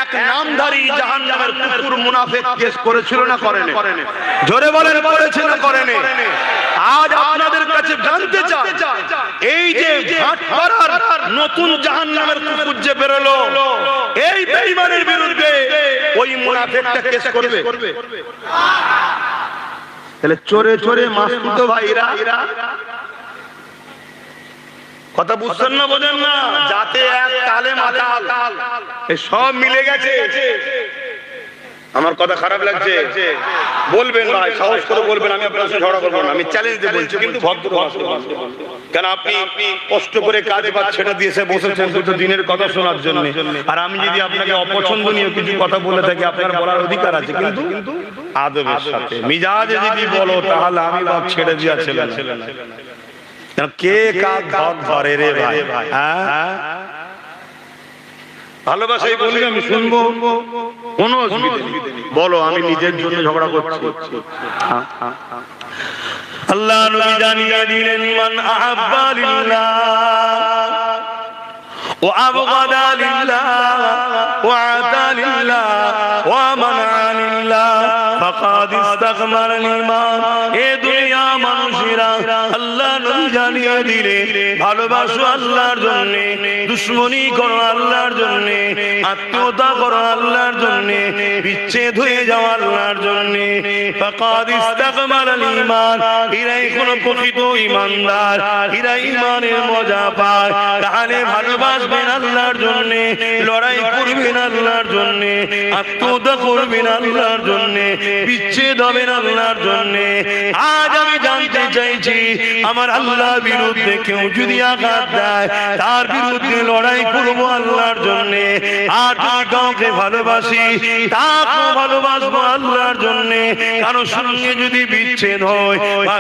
এক নামধারী জাহান্নামের কুকুর মুনাফিক কেস করেছিল না করেনি? জোরে বলেন করেছে না করেনি? আজ আপনাদের কাছে জানতে চাই, এই যে ভাটপাড়ার নতুন জাহান্নামের কুকুর যে বেরোলো, এই বেঈমানের বিরুদ্ধে ওই মুনাফিকটা কেস করবে? তাহলে চোরে চোরে মাসতুত ভাইরা, কথা বুঝছেন না, বোঝেন না? যাতে এক তালে মাতাল সব মিলে গেছে। আমার কথা খারাপ লাগছে বলবেন ভাই, সাহস করে বলবেন, আমি আপনার সাথে ঝগড়া করবো না, আমি চ্যালেঞ্জ দিয়ে বলছি, কিন্তু ভদ্র কেন আপনি কষ্ট করে কাজ বাজ ছেড়ে দিয়েছে বসেছেন দুটো দিনের কথা শোনার জন্য, আর আমি যদি আপনাকে অপছন্দনীয় কিছু কথা বলে থাকি আপনার বলার অধিকার আছে, কিন্তু আদবের সাথে মিজাজে যদি বলো তাহলে আমি বাপ ছেড়ে দিয়া ছেলে না। কে কাজ ধরে রে ভাই? হ্যাঁ, ভালোবাসাই বলি, আমি শুনবো, কোনো অসুবিধা নেই, বলো, আমি নিজের জন্য ঝগড়া করছি। আল্লাহ নবী জানিয়ে দিলেন, মান আহাব্বা লিল্লাহ ওয়া আবগাদা লিল্লাহ ওয়া আতা লিল্লাহ ওয়া মানা লিল্লাহ ফাকাদ ইস্তাকমাল ঈমান। এ দুনিয়া মানুষেরা, আল্লাহ নবী জানিয়ে দিলেন, ভালোবাসো আল্লাহর জন্য, দুশমনি করো আল্লাহর জন্য, আত্মীয়তা করো আল্লাহর জন্য, বিচ্ছেদ হয়ে যাও আল্লাহর জন্য, ফাকাদ ইস্তাকমাল ঈমান। এরাই কোন প্রকৃত ঈমানদার, এরা ঈমানের মজা পায়। তাহলে ভালোবাসবেন আল্লাহর জন্য, লড়াই করবেন আল্লাহর জন্য, আত্মীয়তা করবেন আল্লাহর জন্য, বিচ্ছেদ হবেন আল্লাহর জন্য। আজ আমি জানতে চাইছি, আমার আল্লাহ বিরুদ্ধে কেউ যদি আঘাত দেয়, তার বিরুদ্ধে লড়াই করবো আল্লাহর জন্য। আর যদি কাউকে ভালোবাসি, তাকেও ভালোবাসবো আল্লাহর জন্য। কারো সঙ্গে যদি বিচ্ছেদ হয়,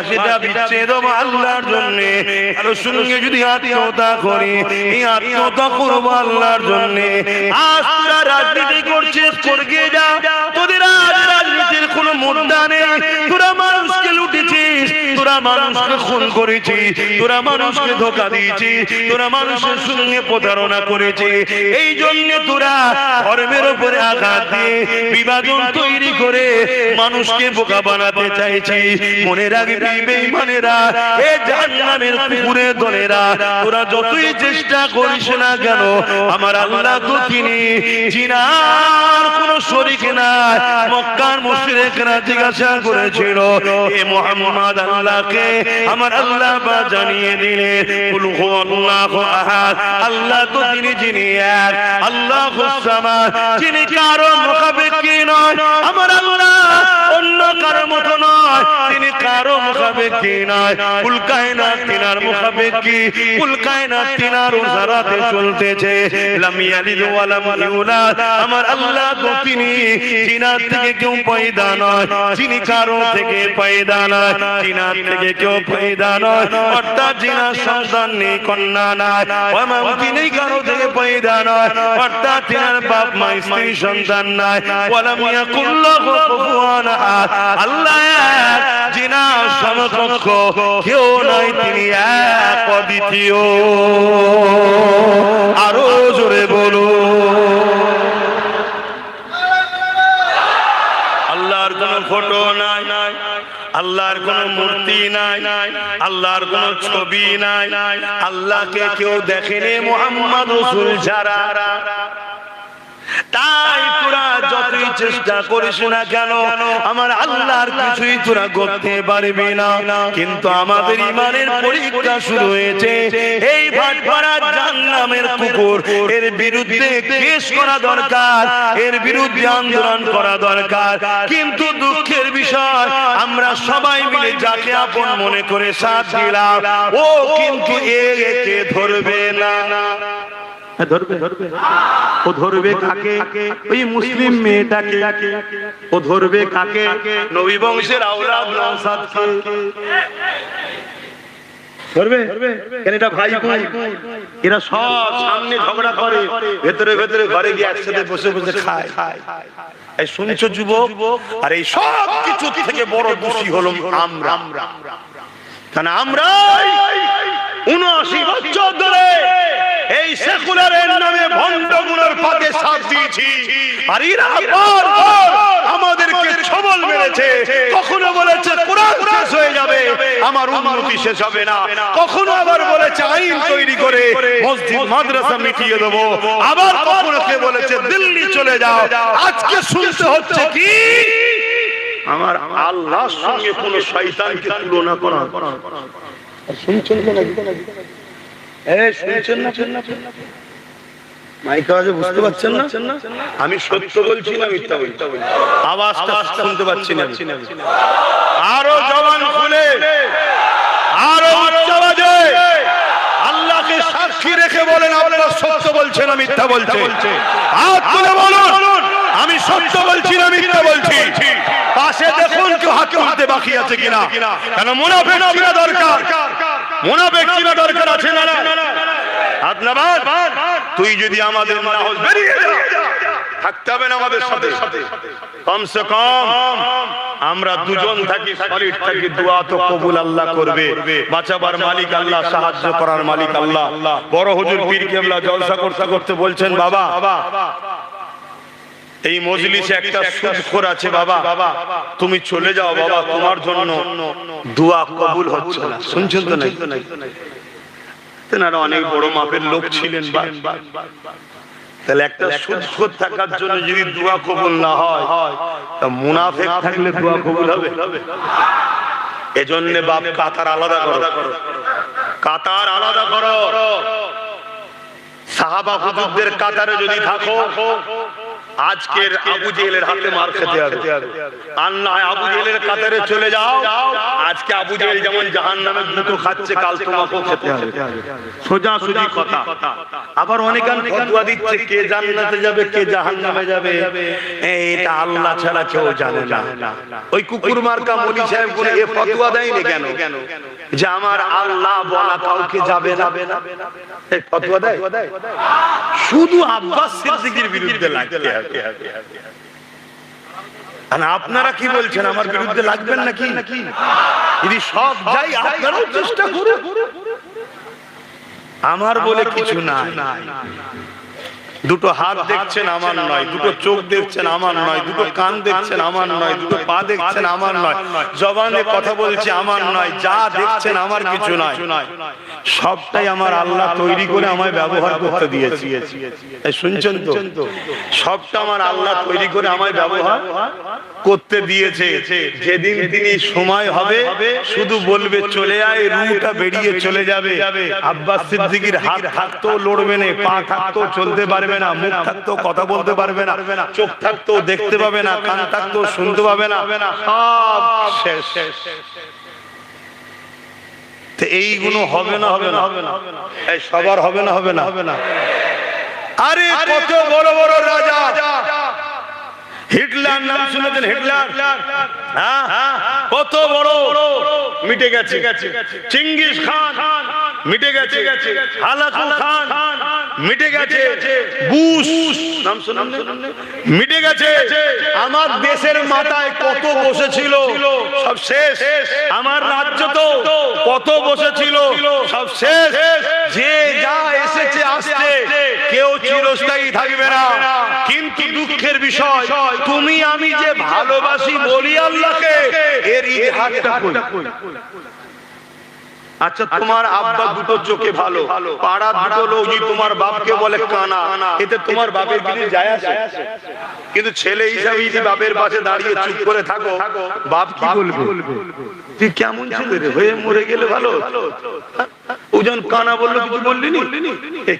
সেটা বিচ্ছেদ হবো আল্লাহর জন্য। কারো সঙ্গে যদি আত্মীয়তা করি, এই আত্মীয়তা করবো আল্লাহর জন্য। আজ তোরা রাজনীতি করছিস, করগে যা, তোদের আজ রাজনীতির কোনো মুদ্রা নেই। তোরা মানুষকে লুটেছিস, তোরা মানুষকে খুন করেছিস, তোরা মানুষকে ধোঁকা দিয়েছিস, তোরা মানুষের সঙ্গে প্রতারণা করেছিস। এই জন্য তোরা ধর্মের উপরে আঘাত দিয়ে বিভাজন তৈরি করে মানুষকে বোকা বানাতে চাইছিস। মনে রাখবি বেঈমানেরা, এ জাহান্নামের কুকুরের দলেরা, তোরা যতই চেষ্টা করিস না কেন, আমার আল্লাহ তো তিনি জিনার কোন শরীক নাই। মক্কার মুশরিকরা জিজ্ঞাসা করেছিল, এ মুহাম্মদ আল্লাহকে, আমার আল্লাহ বা জানিয়ে দিলেন, কুল হুয়াল্লাহু আহাদ, আল্লাহ তো তিনি যিনি এক, আল্লাহুস সামাদ, যিনি কারো মুখাপেক্ষী নয়। আমার আল্লাহ অন্য কারো মতো নয়, তিনি কারো মুখাপেক্ষী নয়। কুল কায়নাত তিনার মুখাপেক্ষী, কুল কায়নাত তিনার উসারাতে চলতেছে। লাম ইয়ালিদ ওয়া লাম ইউলাদ, আমার আল্লাহ তো তিনি জিনাত থেকে কেউ পয়দা নয়, যিনি কারো থেকে পয়দা নয়, জিনাত থেকে কেউ পয়দা নয়, অর্থাৎ জিনার সন্তান নেই, কন্যা নাই, তিনি কারো থেকে পয়দা নয়, অর্থাৎ তিনার বাপ মা স্ত্রী সন্তান নাই। ওয়ালাম ইয়াকুল লাহু কুফুয়ান আহাদ, আল্লাহ এক, জিনার সমকক্ষ কেউ নাই, তিনি এক অদ্বিতীয়। আরো জোরে বলো, আল্লাহর কোন ফটো নাই, আল্লাহর কোন মূর্তি নাই, আল্লাহর কোন ছবি নাই, আল্লাহকে কেউ দেখেনি মুহাম্মদ রাসূল ছাড়া। তাই তোরা যতই চেষ্টা করিস না কেন আমার আল্লাহর কিছুই তোরা করতে পারবি না। কিন্তু আমাদের ইমানের পরীক্ষা শুরু হয়েছে। এই ভাটপাড়া জাহান্নামের কুকুর, এর বিরুদ্ধে কেস করা দরকার, এর বিরুদ্ধে আন্দোলন করা দরকার। কিন্তু দুঃখের বিষয়, আমরা সবাই মিলে যাকে আপন মনে করে সাথ দিলাম, ও কিন্তু একে ধরবে না। ধরবে ও ধরবে কাকে? ওই মুসলিম মেয়েটাকে। ও ধরবে কাকে? নবী বংশের আওলাদ নওশাদকে ধরবে। কেন এটা ভাই ভাই, এরা সব সামনে ঝগড়া করে, ভেতরে ভেতরে ঘরে গিয়ে একসাথে বসে বসে খায়। এই শুনছো যুবক? আর এই সব কিছু থেকে বড় দোষী হলো আমরা। কারণ আমরা 79 বছর ধরে এই সেকুলারের নামে ভণ্ডগুলোর পাতে সাথ দিয়েছি। আর এরা আমাদেরকে ছবল মেরেছে। কখনো বলেছে কোরআন শেষ হয়ে যাবে, আমার উন্নতি শেষ হবে না। কখনো আবার বলেছে আইন তৈরি করে মসজিদ মাদ্রাসা মিটিয়ে দেবো। আবার কখনো কে বলেছে দিল্লি চলে যাও। আজকে শুনতে হচ্ছে কি আমার আল্লাহর সঙ্গে কোন শয়তানকে তুলনা করা। শুনছেন না? শুনছেন না? মাইক আওয়াজে বুঝতে পারছেন না? আমি সত্য বলছি না মিথ্যা বলছি? আওয়াজটা শুনতে পাচ্ছি না। আরো জবান খুলে, আরো উচ্চ আওয়াজে আল্লাহকে সাক্ষী রেখে বলেন আপনারা সত্য বলছেন না মিথ্যা বলছেন? হাত তুলে বলুন আমি সত্য বলছি না মিথ্যা বলছি। পাশে দেখুন কেউ হাত তুলতে বাকি আছে কিনা। কেন মুনাফিক চিনা দরকার, মুনাফিক চিনা দরকার আছে না? হাত নামান। তুই যদি আমাদের না হস বেরিয়ে যা, থাকতে হবে না আমাদের সাথে। কমসে কম আমরা দুজন থাকি, সলিড থাকি, দোয়া তো কবুল আল্লাহ করবে। বাঁচাবার মালিক আল্লাহ, সাহায্য করার মালিক আল্লাহ। বড় হুজুর পীর কেবলা জলসা করতে করতে বলছেন, বাবা এই মজলিসে একটা সুদখোর আছে বাবা, তুমি চলে যাও বাবা, তোমার জন্য দোয়া কবুল হচ্ছে না। শুনছেন তো? নাই তেনারা অনেক বড় মাপের লোক ছিলেন। তাহলে একটা সুদখোর থাকার জন্য যদি দোয়া কবুল না হয়, তা মুনাফিক থাকলে দোয়া কবুল হবে? এজন্য বাপ কাতার আলাদা করো, কাতার আলাদা করো। সাহাবা হুজুরদের কাতারে যদি থাকো, আজকের আবু জেহেলের হাতে মার খেতে হবে। আর না আবু জেহেলের কাতারে চলে যাও, আজকে আবু জেহেল যেমন জাহান্নামে দুটো খাচ্ছে, কাল তোমাকেও খেতে হবে। সোজা সুজি কথা। আবার অনেকে ফতোয়া দিচ্ছে কে জান্নাতে যাবে কে জাহান্নামে যাবে, এটা আল্লাহ ছাড়া কেউ জানে না। ওই কুকুর মার্কা মুনি সাহেব কোন এ ফতোয়া দেয়নি কেন যে আমার আল্লাহ বলা কাউকে যাবে না? এই ফতোয়া দেয় শুধু আব্বাস সিদ্দিকীর বিরুদ্ধে লাগতে হবে। আপনারা কি বলছেন, আমার বিরুদ্ধে লাগবেন নাকি? যদি সব যাই আপনারাও চেষ্টা করুন। আমার বলে কিছু নাই। দুটো হাত দেখছেন আমার নয়, দুটো চোখ দেখছেন আমার নয়, দুটো কান দেখছেন আমার নয়, দুটো পা দেখছেন আমার নয়, জবানে কথা বলছে আমার নয়, যা দেখছেন আমার কিছু নয়। সবটাই আমার আল্লাহ তৈরি করে আমায় ব্যবহার করতে দিয়েছে। শুনছেন তো? সবটা আমার আল্লাহ তৈরি করে আমায় ব্যবহার করতে দিয়েছে। যেদিন তিনি সময় হবে শুধু বলবে চলে আয়, রুটা বেরিয়ে চলে যাবে। আব্বাস সিদ্দিকীর হাত থাকতেও লড়বে না, পা থাকতেও চলতে পারবে না, মুখ থাকতেও কথা বলতে পারবে না, চোখ থাকতেও দেখতে পাবে না, কান থাকতেও শুনতে পাবে না, সব শেষ। এইগুলো হবে না? হবে না? এই সবার হবে না? হবে না? আরে কত বড় বড় রাজা, হিটলার নাম শুনেছেন? হিটলার কত বড়, মিটে গেছে। চিঙ্গিস খান মিটে গেছে, হালাকু খান মিটে গেছে, বুশ নাম শুনেন মিটে গেছে। আমার দেশের মাথায় কত বসেছিল, সব শেষ। আমার রাজ্য তো কত বসেছিল, সব শেষ। যে যা এসেছে আসছে, কেউ চিরস্থায়ী থাকবে না। কিন্তু দুঃখের বিষয়, তুমি আমি যে ভালোবাসি বলি আল্লাহকে, এর ইতিহাসটা কই? আচ্ছা তোমার আব্বা দুটো চোখে ভালো, পাড়ার দুটো লোকই তোমার বাপকে বলে কানা, এতে তোমার বাপের কিছু যায় আসে? কিন্তু ছেলে হিসাবে যদি বাপের পাশে দাঁড়িয়ে চুপ করে থাকো, বাপ কি বলবে? তুই কেমন ছেলে রে, হয়ে মরে গেলে ভালো। ওজন কানা বললো, কিছু বললি নি?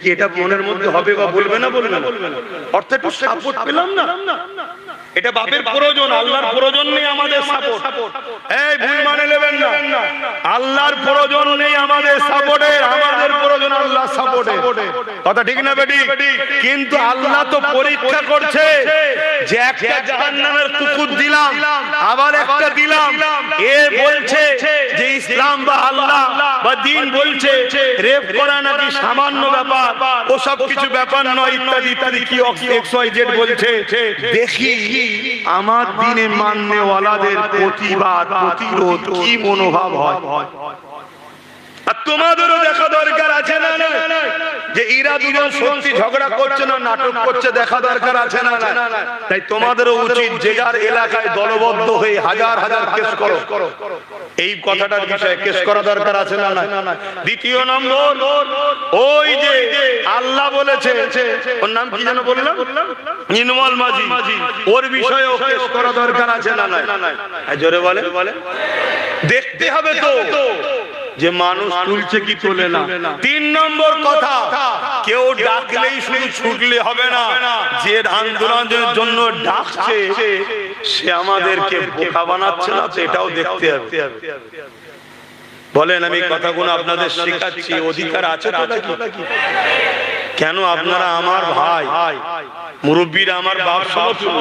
কি এটা মনের মধ্যে হবে বা বলবে না? বলবে না। অর্থাৎ একটু সাপোর্ট পেলাম না। এটা বাপের প্রয়োজন, আল্লাহর প্রয়োজন নেই আমাদের সাপোর্ট। এই ভুল মানে নেবেন না, আল্লাহর প্রয়োজন নেই আমাদের সাপোর্টের, আমাদের প্রয়োজন আল্লাহর সাপোর্টের। কথা ঠিক না বেটি? কিন্তু আল্লাহ তো পরীক্ষা করছে যে একটা জাহান্নামের কুকুর দিলাম, আবার একটা দিলাম, এ বলছে যে ইসলাম বা আল্লাহ বা দ্বীন বলছে রেপ করা নাকি সামান্য ব্যাপার, ও সব কিছু ব্যাপার নয়, ইত্যাদি ইত্যাদি কি XYZ বলছে। দেখি আমার দ্বীনে মাননেওয়ালাদের প্রতিবাদ প্রতিরোধ কি মনোভাব হয়। আর তোমাদেরও দেখা দরকার আছে না যে এরা দুজন সত্যি ঝগড়া করছে না নাটক করছে, দেখা দরকার আছে না? তাই তোমাদেরও উচিত যে যার এলাকায় দলবদ্ধ হয়ে হাজার হাজার কেস করো, এই কথাটার বিষয়ে কেস করা দরকার আছে না? দ্বিতীয় নম্বর, ওই যে আল্লাহ বলেছে, ওর নাম কি যেন বললাম, নির্মল মাঝি, ওর বিষয়েও কেস করা দরকার আছে না? জোরে বলে। দেখতে হবে তো যে মানুষ তুলছে কি তোলে না। তিন নম্বর কথা, কেউ ডাকলেই শুধু ছুটলে হবে না, যে আন্দোলনের জন্য ডাকছে সে আমাদেরকে বোকা বানাচ্ছে না, এটাও দেখতে হবে। বলেন, আমি কথাগুলো আপনাদের শেখাচ্ছি, অধিকার আছে তো নাকি? কেন আপনারা আমার ভাই, মুরব্বীরা আমার বাপ সমতুল্য,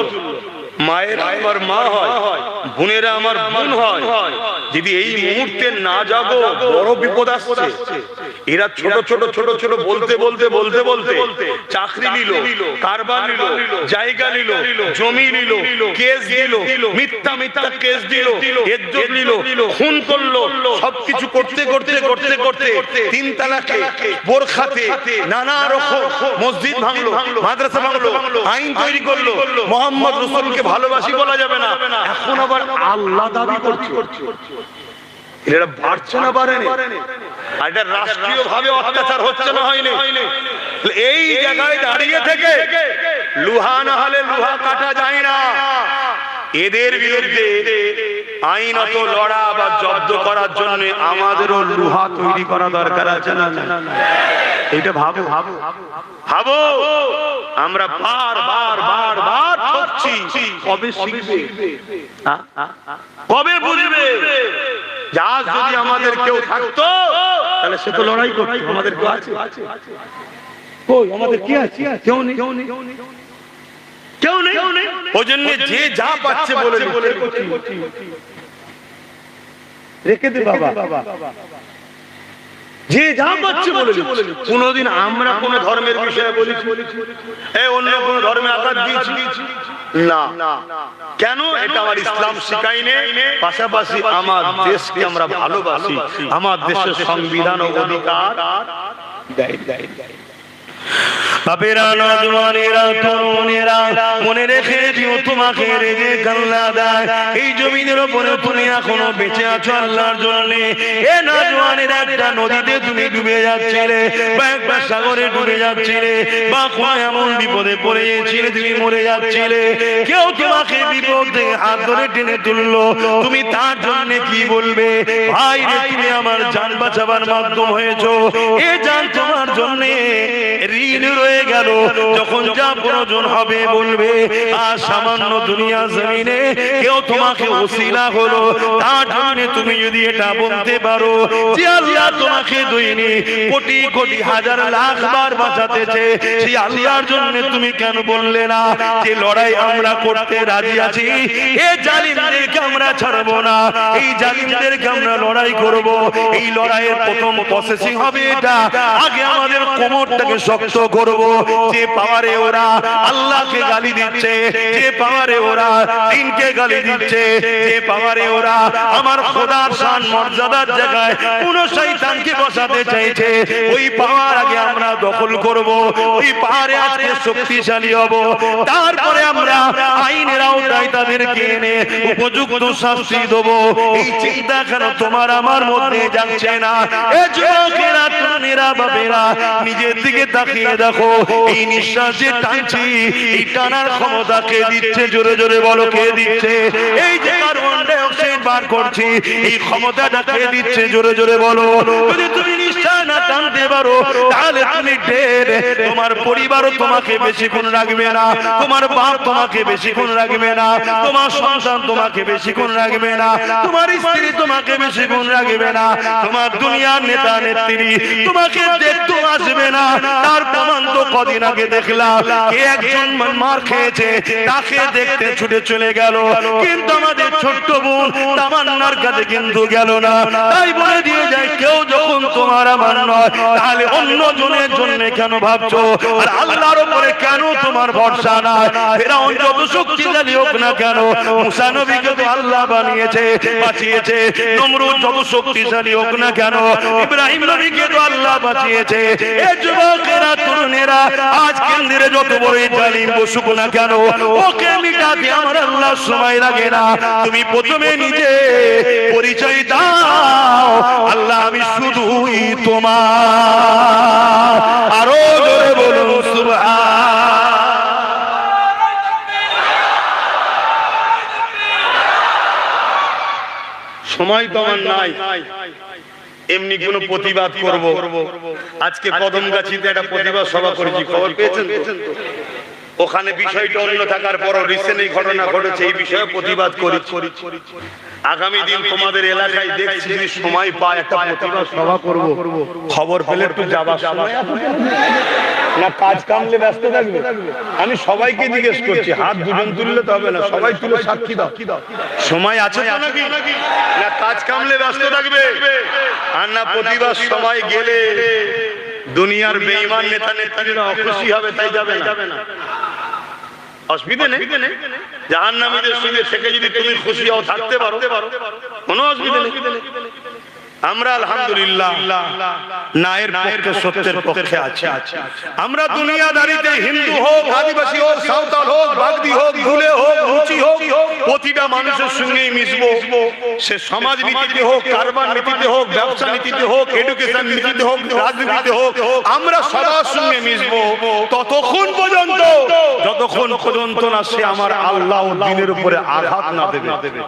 মায়েরা আমার মা হয়, বোনেরা আমার বোন হয়। যদি এই মুহূর্তে না যাবো, বড় বিপদ আসছে। এরা ছোট ছোট ছোট ছোট বলতে বলতে বলতে বলতে চাকরি নিল, কারবার নিল, জায়গা নিল, জমি নিল, কেস দিল, মিথ্যা মিথ্যা কেস দিল, ইজ্জত নিল, খুন করলো, সবকিছু করতে করতে করতে করতে 3 তালাকে, বোরখাতে, নানা রকম মসজিদ ভাঙলো, মাদ্রাসা ভাঙলো, আইন তৈরি করলো, মোহাম্মদ রাসূলকে ভালোবাসি বলা যাবে না, এখন আবার আল্লাহ দাবি করছে। এরা বাড়ছে না বাড়েনি? আর এটা রাষ্ট্রীয় ভাবে অত্যাচার হচ্ছে না হয়নি? এই জায়গায় দাঁড়িয়ে থেকে লোহা না হলে লোহা কাটা যায় না। এদের বিরুদ্ধে আইনত লড়া বা জব্দ করার জন্য আমাদেরও লোহা তৈরি করা দরকার আছে না? এটা ভাবো ভাবো ভাবো। আমরা বার বার বার বার ঠকছি, কবে শিখবে? কবে বুঝবে? আজ যদি আমাদের কেউ থাকতো তাহলে সে তো লড়াই করতো। আমাদের কেউ আছে? কই আমাদের কি আছে? কেউ নেই, কেউ নেই। ওই জন্য যে যা পাচ্ছে বলে রেখে দে বাবা, যে যা পাচ্ছে বলে। কোনদিন আমরা কোন ধর্মের বিষয়ে বলেছি? অন্য কোন ধর্মে আঘাত দিয়েছি? না। কেন? এটা আমার ইসলাম শিখায়নি। পাশাপাশি আমার দেশকে আমরা ভালোবাসি, আমার দেশের সংবিধান ও অধিকার দেয়। বাপেরা, নওজওয়ানেরা, তরুণেরা, মনে রেখে দিও তোমাকে রেজে আল্লাহ দেয়। এই জমিনের উপরে তুমি এখনো বেঁচে আছো আল্লাহর জন্য। এ নওজওয়ানেরা, একটা নদীতে তুমি ডুবে যাচ্ছিলে, বা একটা সাগরে ডুবে যাচ্ছিলে, বা কোনো এমন বিপদে পড়ে গিয়েছিলে তুমি মরে যাচ্ছিলে, কেউ তোমাকে বিপদ থেকে হাত ধরে টেনে তুললো, তুমি তার জন্য কি বলবে? ভাই রে, তুমি আমার জান বাঁচাবার মাধ্যম হয়েছো, এ জান তোমার জন্য ঋণ রয়ে গেল। যখন যা প্রয়োজন হবে বলবে। আর সামান্য দুনিয়া জমিনে কেউ তোমাকে ওসিলা হলো, তার জন্য তুমি যদি এটা বলতে পারো যে আল্লাহ তোমাকে দৈনিক কোটি কোটি হাজার লাখ বার বাঁচাতেছে, সেই আল্লাহর জন্য তুমি কেন বললে না যে লড়াই আমরা করতে রাজি আছি, এই জালিমদেরকে আমরা ছাড়বো না, এই জালিমদেরকে আমরা লড়াই করব। এই লড়াইয়ের প্রথম প্রসেসিং হবে এটা, আগে আমাদের কোমরটাকে শক্ত করব, করব যে পাওয়ারে ওরা আল্লাহকে গালি দিচ্ছে, যে পাওয়ারে ওরা দিনকে গালি দিচ্ছে, যে পাওয়ারে ওরা আমার খোদার শান মর্যাদার জায়গায় কোন শয়তানকে বসাতে চাইছে, ওই পাওয়ার আগে আমরা দখল করব, ওই পাওয়ারে আজকে শক্তিশালী হব, তারপরে আমরা আইনের আওতায় তাদেরকে এনে উপযুক্ত শাস্তি দেব। এই চিন্তা কেন তোমার আমার মধ্যে যাচ্ছে না? এ যুবকেরা, তরুণেরা, বাবেরা, নিজের দিকে তাকিয়ে দেখো, এই নিঃশ্বাস যে টানছি, এই টানার ক্ষমতা কে দিচ্ছে? জোরে জোরে বলো, কে দিচ্ছে? এই যে কার্বন ডাই অক্সাইড বার করছি, এই ক্ষমতাটা কে দিচ্ছে? জোরে জোরে বলো। যদি তুমি নিঃশ্বাস না টানতে পারো, তাহলে তুমি ডেড। তোমার পরিবারও তোমাকে বেশিক্ষণ রাখবে না, তোমার বাপ তোমাকে বেশিক্ষণ রাখবে না, তোমার সন্তান তোমাকে বেশিক্ষণ রাখবে না, তোমার স্ত্রী তোমাকে বেশিক্ষণ রাখবে না, তোমার দুনিয়ার নেতা নেত্রী তোমাকে দেখতে আসবে না। তার প্রমাণ তো কদিন আগে দেখলাম, কে একজন মার খেয়েছে, তাকে দেখতে ছুটে চলে গেল, কিন্তু আমাদের ছোট্ট বোন তামান্নার কাছে কিন্তু গেল না। তাই বলে দিয়ে যায়, কেউ যখন তোমার আমার নয়, তাহলে অন্য জনের জন্য কেন ভাবছো? আর আল্লাহর উপরে কেন তোমার ভরসা নাই? ফেরাউন যত শক্তিশালী হোক না কেন, মুসা নবীকে তো আল্লাহ বানিয়েছে, বাঁচিয়েছে। নমরুদ যত শক্তিশালী হোক না কেন, ইব্রাহিম নবীকে তো আল্লাহ বাঁচিয়েছে। এই যুবকেরা, তরুণেরা, আজ কেন্দ্রে যত বড় জালিম বসুক না কেন, ওকে মিটাতে আমার আল্লাহ সময় লাগে না। তুমি প্রথমে নিজে পরিচয় দাও, আল্লাহ আমি শুধুই তোমার। আরো জোরে বলুন সুবহান। সময় তো আমার নাই এমনি কোন প্রতিবাদ করব। আজকে কদমগাছিতে একটা প্রতিবাদ সভা করেছি, খবর পেয়েছেন তো? ওখানে বিষয়টা অন্য থাকার পরও রিসেন্ট এই ঘটনা ঘটেছে, এই বিষয়ে প্রতিবাদ করি। আগামী দিন তোমাদের এলাকায় দেখছি যদি সময় পায় একটা প্রতিবাদ সভা করব। খবর পেলে একটু যাবার সময় না কাজ কামলে ব্যস্ত থাকবে? আমি সবাইকে জিজ্ঞেস করছি, হাত দুজন তুললে তো হবে না, সবাই তুলে সাক্ষী দাও। সময় আছে তো নাকি? না কাজ কামলে ব্যস্ত থাকবে, আর না প্রতিবাদ সময় গেলে দুনিয়ার বেঈমান নেতা নেত্রীরা অখুশি হবে, তাই যাবে না। অসুবিধা নেই, জাহান্নামীদের সঙ্গে থেকে যদি তুমি খুশি হও, থাকতে পারো, কোনো অসুবিধা নেই। আমরা আলহামদুলিল্লাহ ন্যায়ের পক্ষে, সত্যের পক্ষে আছি। আমরা দুনিয়াদারিতে হিন্দু হোক, আদিবাসী হোক, সাঁওতাল হোক, বাগদি হোক, ধুলে হোক, রুচি হোক, প্রতিটা মানুষের সঙ্গেই মিশবো। সে সমাজ নীতিতে হোক, কারবার নীতিতে হোক, ব্যবসা নীতিতে হোক, এডুকেশন নীতিতে হোক, রাজনীতিতে হোক, আমরা সবার সঙ্গে মিশবো ততক্ষণ পর্যন্ত, যতক্ষণ পর্যন্ত না সে আমার আল্লাহ ও দ্বীনের উপরে আঘাত না দেবে।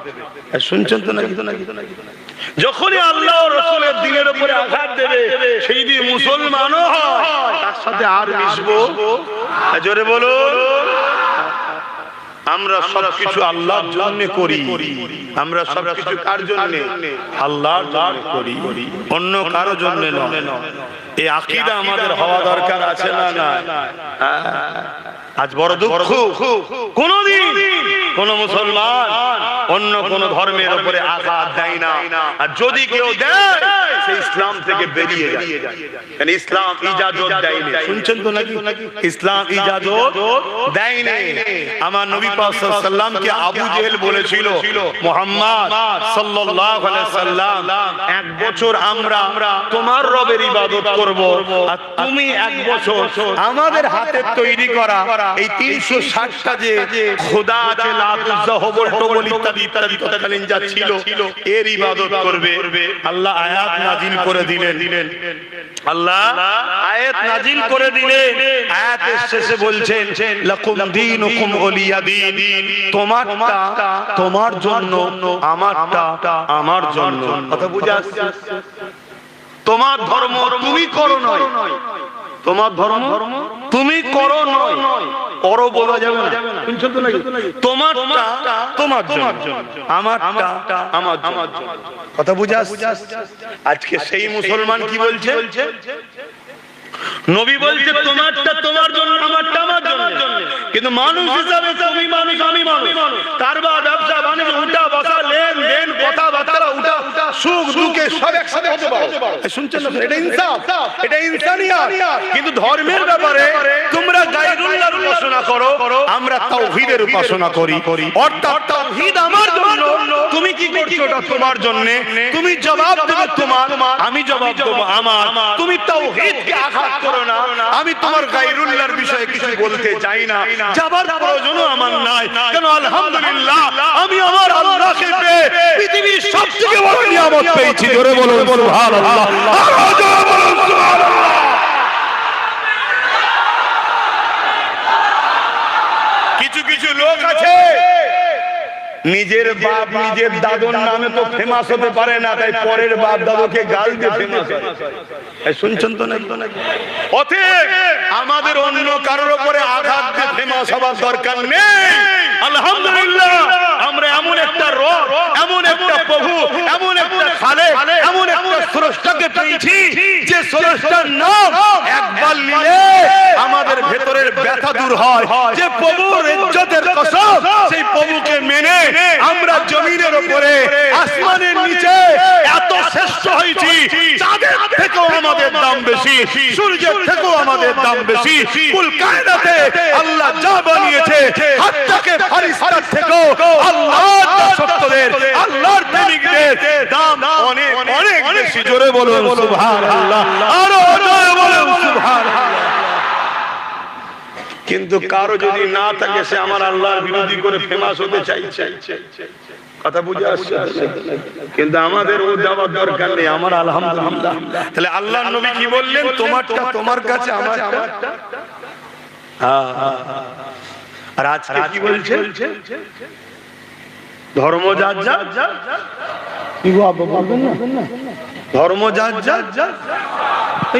শুনছেন তো নাকি? যখনই আল্লাহ ও রাসূলের দ্বীনের উপরে আঘাত দেবে, সেই দিন মুসলমানও হয়, তার সাথে আর মিশবো। জোরে বলো। আমরা সবকিছু আল্লাহর জন্য করি, আমরা সবকিছু কার জন্য? আল্লাহর জন্য করি, অন্য কারো জন্য নয়। এই আকীদা আমাদের হওয়া দরকার আছে না? না। আজ বড় দুঃখ, কোনদিন কোন মুসলমান অন্য কোন ধর্মের উপরে আঘাত দেয় না, আর যদি কেউ দেয় সে ইসলাম থেকে বেরিয়ে যায়। কারণ ইসলাম ইজাজত দেয়নি। শুনছেন তো নাকি? ইসলাম ইজাজত দেয়নি। আমার নবী পাক সাল্লাল্লাহু আলাইহি সাল্লামকে আবু জেহেল বলেছিল, মুহাম্মদ সাল্লাল্লাহু আলাইহি সাল্লাম, এক বছর আমরা তোমার রবের ইবাদত করব, আর তুমি এক বছর আমাদের হাতে তৈরি করা এই 360টা যে খোদা আছে, লাত, উজ্জা, হবল, টবল ইত্যাদি ইত্যাদি তৎকালীন যা ছিল, এর ইবাদত করবে। আল্লাহ আয়াত নাজিল করে দিলেন। আল্লাহ আয়াত নাজিল করে দিলেন। আয়াতের শেষে বলছেন, লাকুম দীনুকুম ওলিয়া দীন, তোমারটা তোমার জন্য, আমারটা আমার জন্য। কথা বুঝা আসছে? তোমার ধর্ম তুমি করো নয়, তোমার ধর্ম তুমি করো নয়, করো বলা যাবে না। শুনছো তো নাকি? তোমারটা তোমার জন্য, আমারটা আমার জন্য। কথা বুঝা আসছে? আজকে সেই মুসলমান কি বলছে? নবী বলছে তোমারটা তোমার জন্য, আমারটা আমার জন্য। কিন্তু কিন্তু মানুষ হিসাবে তুমি মানুষ, আমি মানুষ। কারবার, ব্যবসা বাণিজ্য, উঠা বসা, লেনদেন, কথাবার্তা, উঠা সুখ দুঃখে সব একসাথে হতে পারে। শুনছেন না? এটা ইনসাফ, এটা ইনসানিয়াত। কিন্তু ধর্মের ব্যাপারে তোমরা গায়রুল্লাহর উপাসনা করো, আমরা তাওহীদের উপাসনা করি। অর্থাৎ তাওহীদ আমার জন্য, তুমি কি করছো এটা তোমার জন্য। তুমি জবাব দেবে তোমার, আমি জবাব দেব আমার। তুমি তাওহীদকে আঘাত করো না। আমি তোমার গায়রুল্লাহর বিষয়ে কিছু বলতে চাই না, যাবার প্রয়োজনও আমার নাই। কেন? আলহামদুলিল্লাহ, আমি আমার আল্লাহকে পেয়ে পৃথিবীর সবথেকে বড় নিয়ামত পেয়েছি। জোরে বলুন সুবহানাল্লাহ, আরো জোরে বলুন সুবহানাল্লাহ। কিছু কিছু লোক আছে নিজের বাপ নিজের দাদুর নামে তো ফেমাস হতে পারে না, তাই পরের বাপ দাদুকে গাল দিয়ে ফেমাস হয়। শুনছেন তো নাকি? অতএব আমাদের অন্য কারোর উপরে আঘাত দিয়ে ফেমাস হওয়ার দরকার নেই। আলহামদুলিল্লাহ, আমরা এমন একটা রব, এমন একটা প্রভু, এমন একটা খালেক, এমন একটা স্রষ্টাকে পেয়েছি যে স্রষ্টার নাম একবার নিলে আমাদের ভেতরের ব্যথা দূর হয়। যে প্রভুর ইজ্জতের কসম, সেই প্রভুকে মেনে আমরা জমিনের উপরে, আসমানের নিচে এত শ্রেষ্ঠ হয়েছি। চাঁদের থেকেও আমাদের দাম বেশি, সূর্যের থেকেও আমাদের দাম বেশি। কুল কায়নাতে আল্লাহ যা বানিয়েছে, হাত্তাকে ফারিস্তার থেকেও আল্লাহর দাসত্বদের, আল্লাহর প্রেমিকদের দাম অনেক অনেক বেশি। জোরে বলুন সুবহানাল্লাহ, আরো জোরে বলুন সুবহানাল্লাহ। কিন্তু কারো যদি না থাকে, সে আমার আল্লাহর বিরোধী করে ফেমাস হতে চাইছে। কথা বুঝে আসছে? কিন্তু আমাদের ও দেওয়ার দরকার নেই। আমার আলহামদুলিল্লাহ। তাহলে আল্লাহর নবী কি বললেন? তোমারটা তোমার কাছে, আমারটা। আর আজকে কি বলছে? ধর্ম যার যার, ধর্ম যার যার।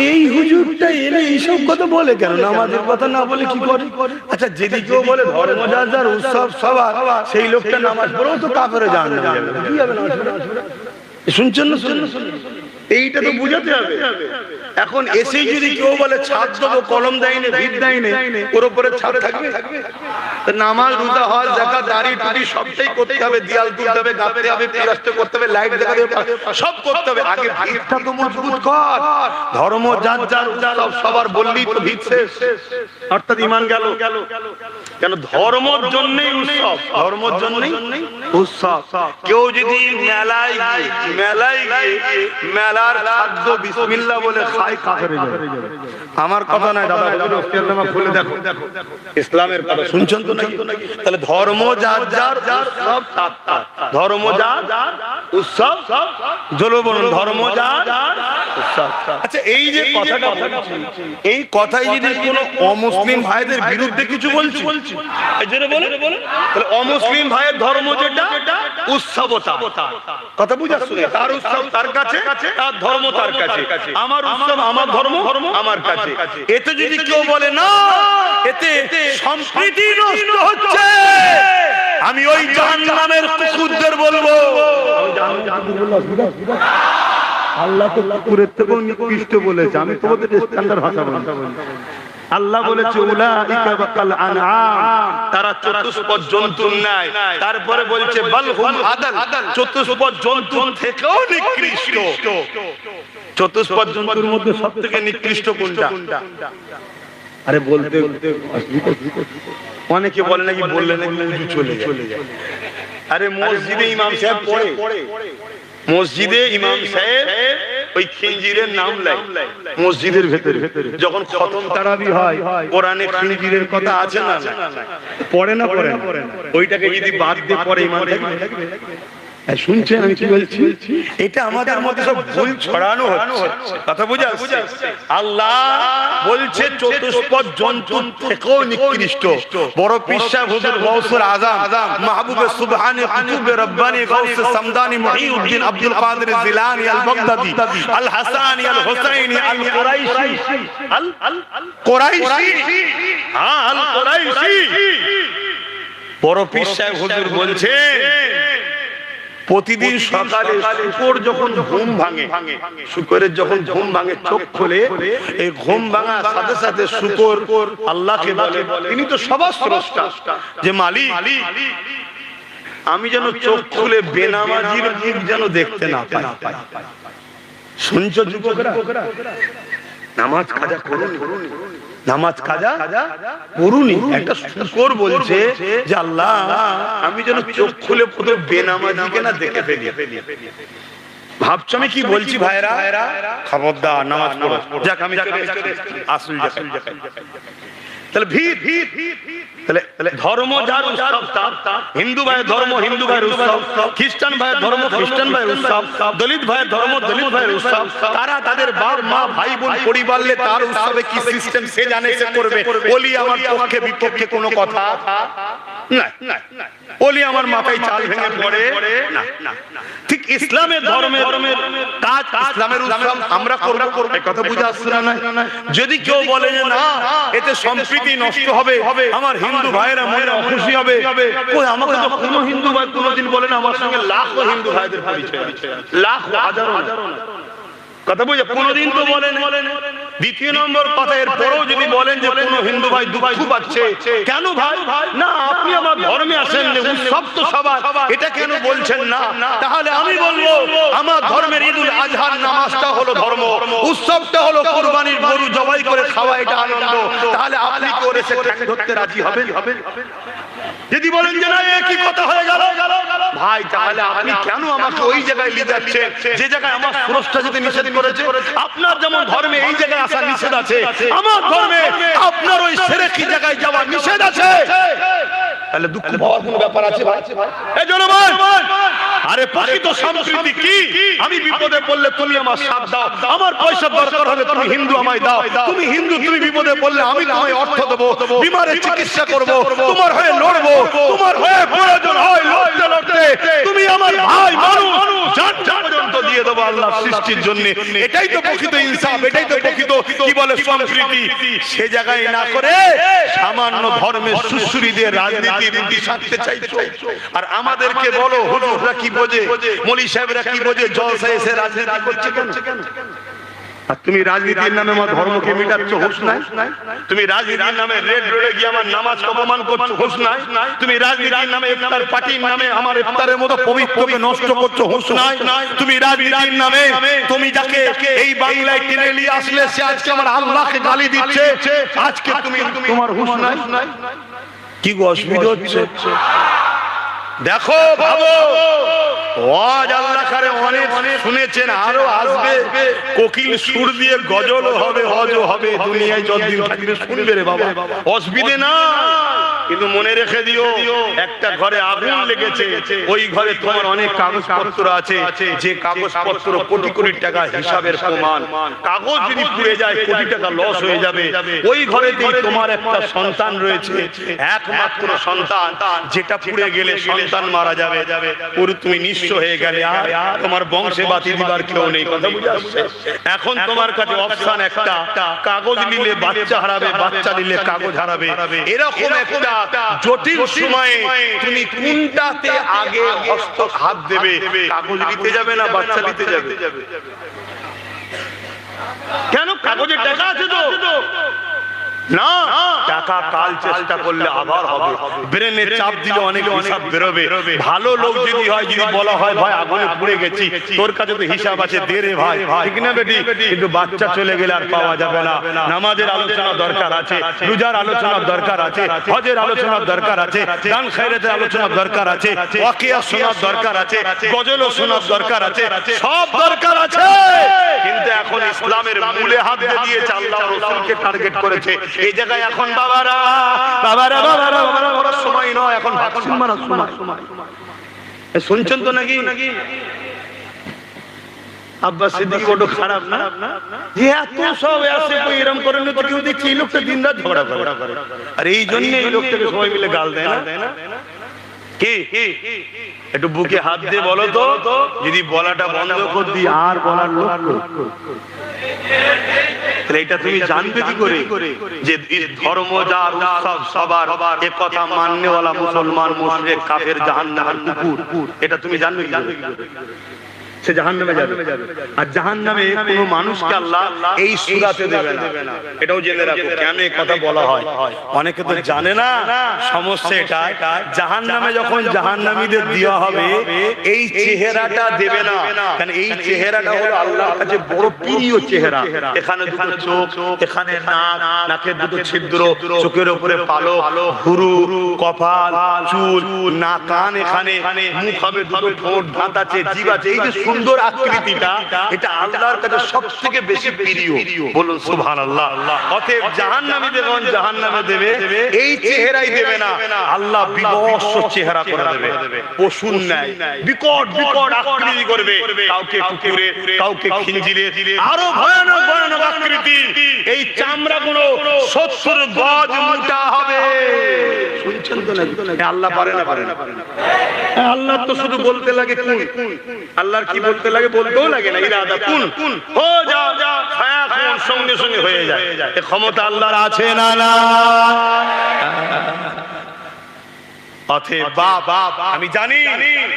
এই হুজুরটা এলে এইসব কথা বলে কেন? নামাজের কথা না বলে কি করে? আচ্ছা, যদি কেউ বলে ধর্ম যার যার, উৎসব সবার, সেই লোকটা নামাজ পড়েও তো কাফেরে জাহান্নামে যাবে। কি হবে না? শুনছেন না? এইটা তো বুঝাতে হবে। এখন এসেই যদি কেউ বলে ছাদ দেবো, কলম দেয়নি, ভিত দেয়নি, ওর উপরে ছাদ থাকবে? নামাজ, রোজা, হজ, যাকাত, দাড়ি টুপি সবটাই করতে হবে, দেয়াল তুলতে হবে, গাঁথতে হবে, প্লাস্টার করতে হবে, লাইট দেখাতে হবে, সব করতে হবে। আগে ভিতটা তো মজবুত কর। ধর্ম যার যার, উৎসব সবার বললেই তো ভিত শেষ, অর্থাৎ ঈমান গেল। কেন? ধর্মের জন্যই উৎসব, ধর্মের জন্যই উৎসব। কেউ যদি মেলায় গিয়ে মেলার খাদ্য বিসমিল্লাহ বলে খায়, কাফের হয়ে যাবে। আমার কথা নয় দাদা, ইসলামে খুলে দেখো, ইসলামের কথা শুনছেন তো নাকি? তাহলে ধর্ম যার যার, উৎসব তার তার। ধর্ম যার যার, উৎসব জোরে বলুন, ধর্ম যার যার, উৎসব। আচ্ছা, এই যে কথাটা বলছি, এই কথাই যদি কোনো অমুসলিম ভাইদের বিরুদ্ধে কিছু বলছি, জোরে বলুন, তাহলে অমুসলিম ভাইয়ের ধর্ম যেটা উৎসবতা, কথা বুঝাচ্ছ? তার উৎসব তার কাছে, তার ধর্ম তার কাছে। আমার উৎসব, আমার ধর্ম আমার কাছে। এতে যদি কেউ বলে না, এতে সম্প্রীতি নষ্ট হচ্ছে, আমি ওই জাহান্নামের কুকুরদের বলবো। আল্লাহ তো কুকুরের থেকেও নিকৃষ্ট বলেছে। আমি তোমাদের স্ট্যান্ডার্ড ভাষা বলছি। আল্লাহ বলেছে উলাইকা বাকাল আনআম, তারা চতুষ্পদ জন্তুর ন্যায়। তারপরে বলছে বাল হুম আদাল, চতুষ্পদ জন্তুর থেকেও নিকৃষ্ট। চতুষ্পদ জন্তুর মধ্যে সবথেকে নিকৃষ্ট কোনটা? আরে বলতে অনেকে বলে নাকি, বললে নাকি উজু চলে যায়। আরে মসজিদে ইমাম সাহেব পড়ে, মসজিদে ইমাম সাহেব ওই খিঞ্জিরের নাম লাই মসজিদের ভেতরে। যখন খতম তারাবি হয়, কোরআনে খিঞ্জিরের কথা আছে না? পড়ে না? পড়ে না? ওইটাকে যদি বাদ দিয়ে পড়ে, ইমান থাকবে? শুনছেন আমি কি বলছি? এটা আমাদের মধ্যে সব ভুল ছড়ানো হচ্ছে, কথা বুঝা? আল্লাহ বলছে চতুষ্পদ জন্তুর থেকেও নিকৃষ্ট। বড় পীর সাহেব হুজুর গৌসুল আজম, মাহবুবে সুবহানে কুতুবে রব্বানি, গৌসে সামদানি, মুহিউদ্দিন আব্দুল কাদের জিলানী, আল বাগদাদি, আল হাসানি, আল হুসাইনি, আল কুরাইশি, আল কুরাইশি, হ্যাঁ আল কুরাইশি। বড় পীর সাহেব হুজুর বলছে প্রতিদিন সকালে শুকর যখন ঘুম ভাঙে, শুকরের যখন ঘুম ভাঙে চোখ খোলে, এই ঘুম ভাঙার সাথে সাথে শুকর আল্লাহকে বলে, তিনি তো সবার স্রষ্টা, যে মালিক আমি যেন চোখ খুলে বেনামাজির মুখ যেন দেখতে না পাই। শুনছো যুবকরা, নামাজ কাজা করুন, নামাজ কাজা করুনি। একটা শুকর বলছে যে আল্লাহ আমি যেন চোখ খুলে প্রথম বেনামাজিকে না দেখে ফেলি। ভাবছো আমি কি বলছি ভাইরা? খবরদার নামাজ পড়ো। যাক আমি আসল জায়গায় তাহলে ভিড়, তাহলে ধর্ম যার উৎসব, হিন্দু ভাইয়ের ধর্ম হিন্দু ভাইয়ের উৎসব, খ্রিস্টান ভাইয়ের ধর্ম খ্রিস্টান ভাইয়ের উৎসব, দলিত ভাইয়ের ধর্ম দলিত ভাইয়ের উৎসব। তারা তাদের বাপ মা ভাই বোন পরিবারলে তার উৎসবে কি সিস্টেম সে জানে, সে করবে। বলি আমার পক্ষে বিপক্ষে কোনো কথা না, বলি আমার মাথায় চাল ভেঙে পড়ে না। ঠিক ইসলামের ধর্মের কাজ, ইসলামের উৎসব আমরা করব, এই কথা বুঝে আসছে না? যদি কেউ বলে যে না এতে সম্প্রীতি নষ্ট হবে, আমার হিন্দু ভাইরা মনে অখুশি হবে, কই আমাকে তো কোনো হিন্দু ভাই কোনোদিন বলে না। আমার সঙ্গে লাখো হিন্দু ভাইদের পরিচয় আছে, লাখ হাজারো কথা বুঝে, কোনোদিন তো বলেন। দ্বিতীয় নম্বর কথা, এর পরেও যদি বলেন যে কোনো হিন্দু ভাই দুঃখ পাচ্ছে, কেন ভাই? না আপনি আমার ধর্মে আসেন, উৎসব তো সবার, এটা কেন বলছেন না? তাহলে আমি বলবো আমার ধর্মের ঈদুল আজহার নামাজটা হলো ধর্ম, উৎসবটা হলো কুরবানির গরু জবাই করে খাওয়া, এটা আনন্দ। তাহলে আপনি কি ওরে সে ঠ্যাং ধরতে রাজি হবেন? যদি বলেন যে না একই কথা হয়ে গেল ভাই, তাহলে আপনি কেন আমাকে ওই জায়গায় নিয়ে যাচ্ছেন যে জায়গায় আমার স্রষ্টা যেতে নিষেধ করেছে? আপনার যেমন ধর্মে এই জায়গায় আসা নিষেধ আছে, আমার ধর্মে আপনার ওই শিরকি জায়গায় যাওয়া নিষেধ আছে। তাহলে দুঃখ পাওয়ার কোনো ব্যাপার আছে ভাই? এই জনগণ, আরে প্রকৃত সম্প্রীতি কি? আমি বিপদে পড়লে তুমি আমার সাথ দাও, আমার পয়সা দরকার হবে তুমি হিন্দু আমায় দাও, তুমি হিন্দু তুমি বিপদে পড়লে আমি তোমায় অর্থ দেবো, বিমারের চিকিৎসা করব, তোমার হয়ে লড়বো, তোমার হয়ে প্রয়োজন হয় লড়তে লড়তে তুমি আমার ভাই মানুষ জান পর্যন্ত দিয়ে দেবো আল্লাহর সৃষ্টির জন্য। এটাই তো প্রকৃত ইনসাফ, এটাই তো প্রকৃত কি বলে সম্প্রীতি। সে জায়গায় না করে সামান্য ধর্মের সুশ্রীদের রাজনীতি রীতি সাধতে চাইছো। আর আমাদেরকে বলো হুজুররা কি বোঝে, মৌলী সাহেবরা কি বোঝে, জলসায় এসে রাজনীতি করছে কেন? আর তুমি রাজনীতির নামে আমার ধর্মকে মিটাচ্ছ, হুঁশ নাই? তুমি রাজনীতির নামে রেড রোডে গিয়ে আমার নামাজ অপমান করছো, হুঁশ নাই? তুমি রাজনীতির নামে ইফতার পার্টির নামে আমার ইফতারের মতো পবিত্রকে নষ্ট করছো, হুঁশ নাই? তুমি রাজনীতির নামে তুমি যাকে এই বাংলায় টেনে নিয়ে আসলে সে আজকে আমার আল্লাহকে গালি দিচ্ছে, আজকে তুমি তোমার হুঁশ নাই? কি গো অসুবিধা হচ্ছে? দেখো ভাবো, ওয়াজ আল্লাহ করে অনেক শুনেছেন, আরো আসবে, কোকিল সুর দিয়ে গজলও হবে, হজও হবে, দুনিয়ায় যতদিন থাকবে শুনবে রে বাবা, অসুবিধে না। কিন্তু মনে রেখে দিও, একটা ঘরে আগুন লেগেছে, ওই ঘরে তোমার অনেক কাগজপত্র আছে, যে কাগজপত্র কোটি কোটি টাকা হিসাবের প্রমাণ। কাগজ যদি পুড়ে যায় কোটি টাকা লস হয়ে যাবে। ওই ঘরেতেই তোমার একটা সন্তান রয়েছে, একমাত্র সন্তান, যেটা পুড়ে গেলে সন্তান মারা যাবে, পুরো তুমি নিঃস্ব হয়ে গেলে, আর তোমার বংশে বাতি দিবার কেউ নেই। কথা বুঝে আসছে? এখন তোমার কাছে অপশন একটা, কাগজ নিলে বাচ্চা হারাবে, বাচ্চা নিলে কাগজ হারাবে। এরকম একটা জটিল সময়ে তুমি কোনটাতে আগে হাত দেবে? কাগজ নিতে যাবে না বাচ্চা নিতে যাবে? কেন? কাগজের টাকা আছে তো না, টাকা কাল চেষ্টা করলে আবার হবে, ব্রেনে চাপ দিলে অনেক হিসাব বেরোবে। ভালো লোক যদি হয়, যদি বলা হয় ভাই আগুনে পুড়ে গেছি, তোর কাছে তো হিসাব আছে, দে রে ভাই, ঠিক না বেটি? কিন্তু বাচ্চা চলে গেলে আর পাওয়া যাবে না। নামাজের আলোচনা দরকার আছে, রোজার আলোচনার দরকার আছে, হজের আলোচনার দরকার আছে, দান খায়রাতের আলোচনার দরকার আছে, ওয়াকিয়া শোনার দরকার আছে, গজলও শোনার দরকার আছে, সব দরকার আছে। কিন্তু এখন ইসলামের মূলে হাত দিয়েছে, আল্লাহ রাসূলকে টার্গেট করেছে। এই জায়গায় এখন বাবারা বাবারা বাবারা বাবারা সময় নয়, এখন ভ্যাকসিন মারার সময়। শুনছেন তো নাকি? আব্বাস সিদ্দিকী বড় খারাপ না, যে এত সব আছে এরকম করে না, তো কেউ দেখছি এই লোকটা দিন রাত ঝগড়া করে, আর এই জন্য এই লোকটাকে সবাই মিলে গাল দেয় না। কি একটু বুকে হাত দিয়ে বলো তো, যদি বলাটা বন্ধ করে দিই আর বলার লোক এটা তুমি জানবে কি করে যে ধর্ম যার উৎসব সবার এ কথা মাননেওয়ালা মুসলমান মুশরিক কাফের জাহান্নামের কুকুর, এটা তুমি জানবে কি করে? সে জাহান্নামে যাবে। আর জাহান্নামে কোনো মানুষকে আল্লাহ এই সূরাতে দেবে না, এটাও জেনে রাখো। কেন এই কথা বলা হয়? অনেকে তো জানে না। সমস্যা এটা, জাহান্নামে যখন জাহান্নামীদের দেওয়া হবে এই চেহারাটা দেবে না, কারণ এই চেহারাটা হলো আল্লাহর কাছে বড় প্রিয় চেহারা। এখানে দুটো চোখ, এখানে নাক, নাকের দুটো ছিদ্র, চোখের উপরে পালক, ভুরু, কপাল, চুল, না কান, এখানে মুখ হবে, দুটো ঠোঁট, দাঁত আছে, জিভ আছে। এই যে সুন্দর আকৃতিটা, এটা আল্লাহর কাছে সবথেকে বেশি প্রিয়। বলুন সুবহানাল্লাহ। অতএব জাহান্নামীদের যখন জাহান্নামে দেবে এই চেহারাই দেবে না, আল্লাহ বিভৎস চেহারা করে দেবে, পশুর ন্যায় বিকট বিকট আকৃতি করবে, কাউকে কুকুরে, কাউকে খিঞ্জিরে, আরো ভয়ানক ভয়ানক আকৃতি। এই চামড়াগুলো 70 গজ মোটা হবে। শুনছেন তো নাকি? আল্লাহ পারে না? পারে না? আল্লাহ তো শুধু বলতে লাগে কুন। আল্লাহর কি বলতে লাগে? বলতেও লাগে না, ইরাদা কুন হো যা, ফায়াকুন সঙ্গে সঙ্গে হয়ে যায়। এই ক্ষমতা আল্লাহর আছে না? না। অতএব আমি জানি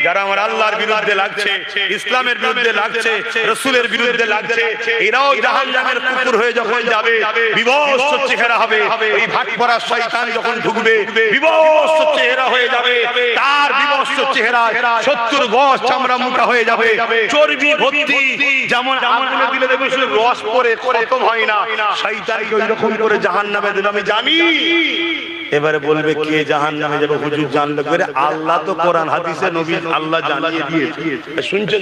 যারা আমার আল্লাহর বিরুদ্ধে লাগছে, ইসলামের বিরুদ্ধে লাগছে, রাসূলের বিরুদ্ধে লাগছে, এরাও জাহান্নামের কুকুর হয়ে যখন যাবে বিভৎস চেহারা হবে। ওই ভাটপড়া শয়তান যখন ঢুকবে বিভৎস চেহারা হয়ে যাবে, তার বিভৎস চেহারা 70 গজ চামড়া মোটা হয়ে যাবে, চর্বি ভর্তি। যেমন আঙুলে দিলে দেখবে শুধু রস পড়ে, খতম হয় না। শয়তানকে ওই রকম করে জাহান্নামে দেবে, আমি জানি। এবারে বলবে কে জাহান্নামে যাবে? হুজুর জানলে করে? আল্লাহ তো কোরআন হাদিসে নবী আল্লাহ জানিয়ে দিয়েছে। শুনছেন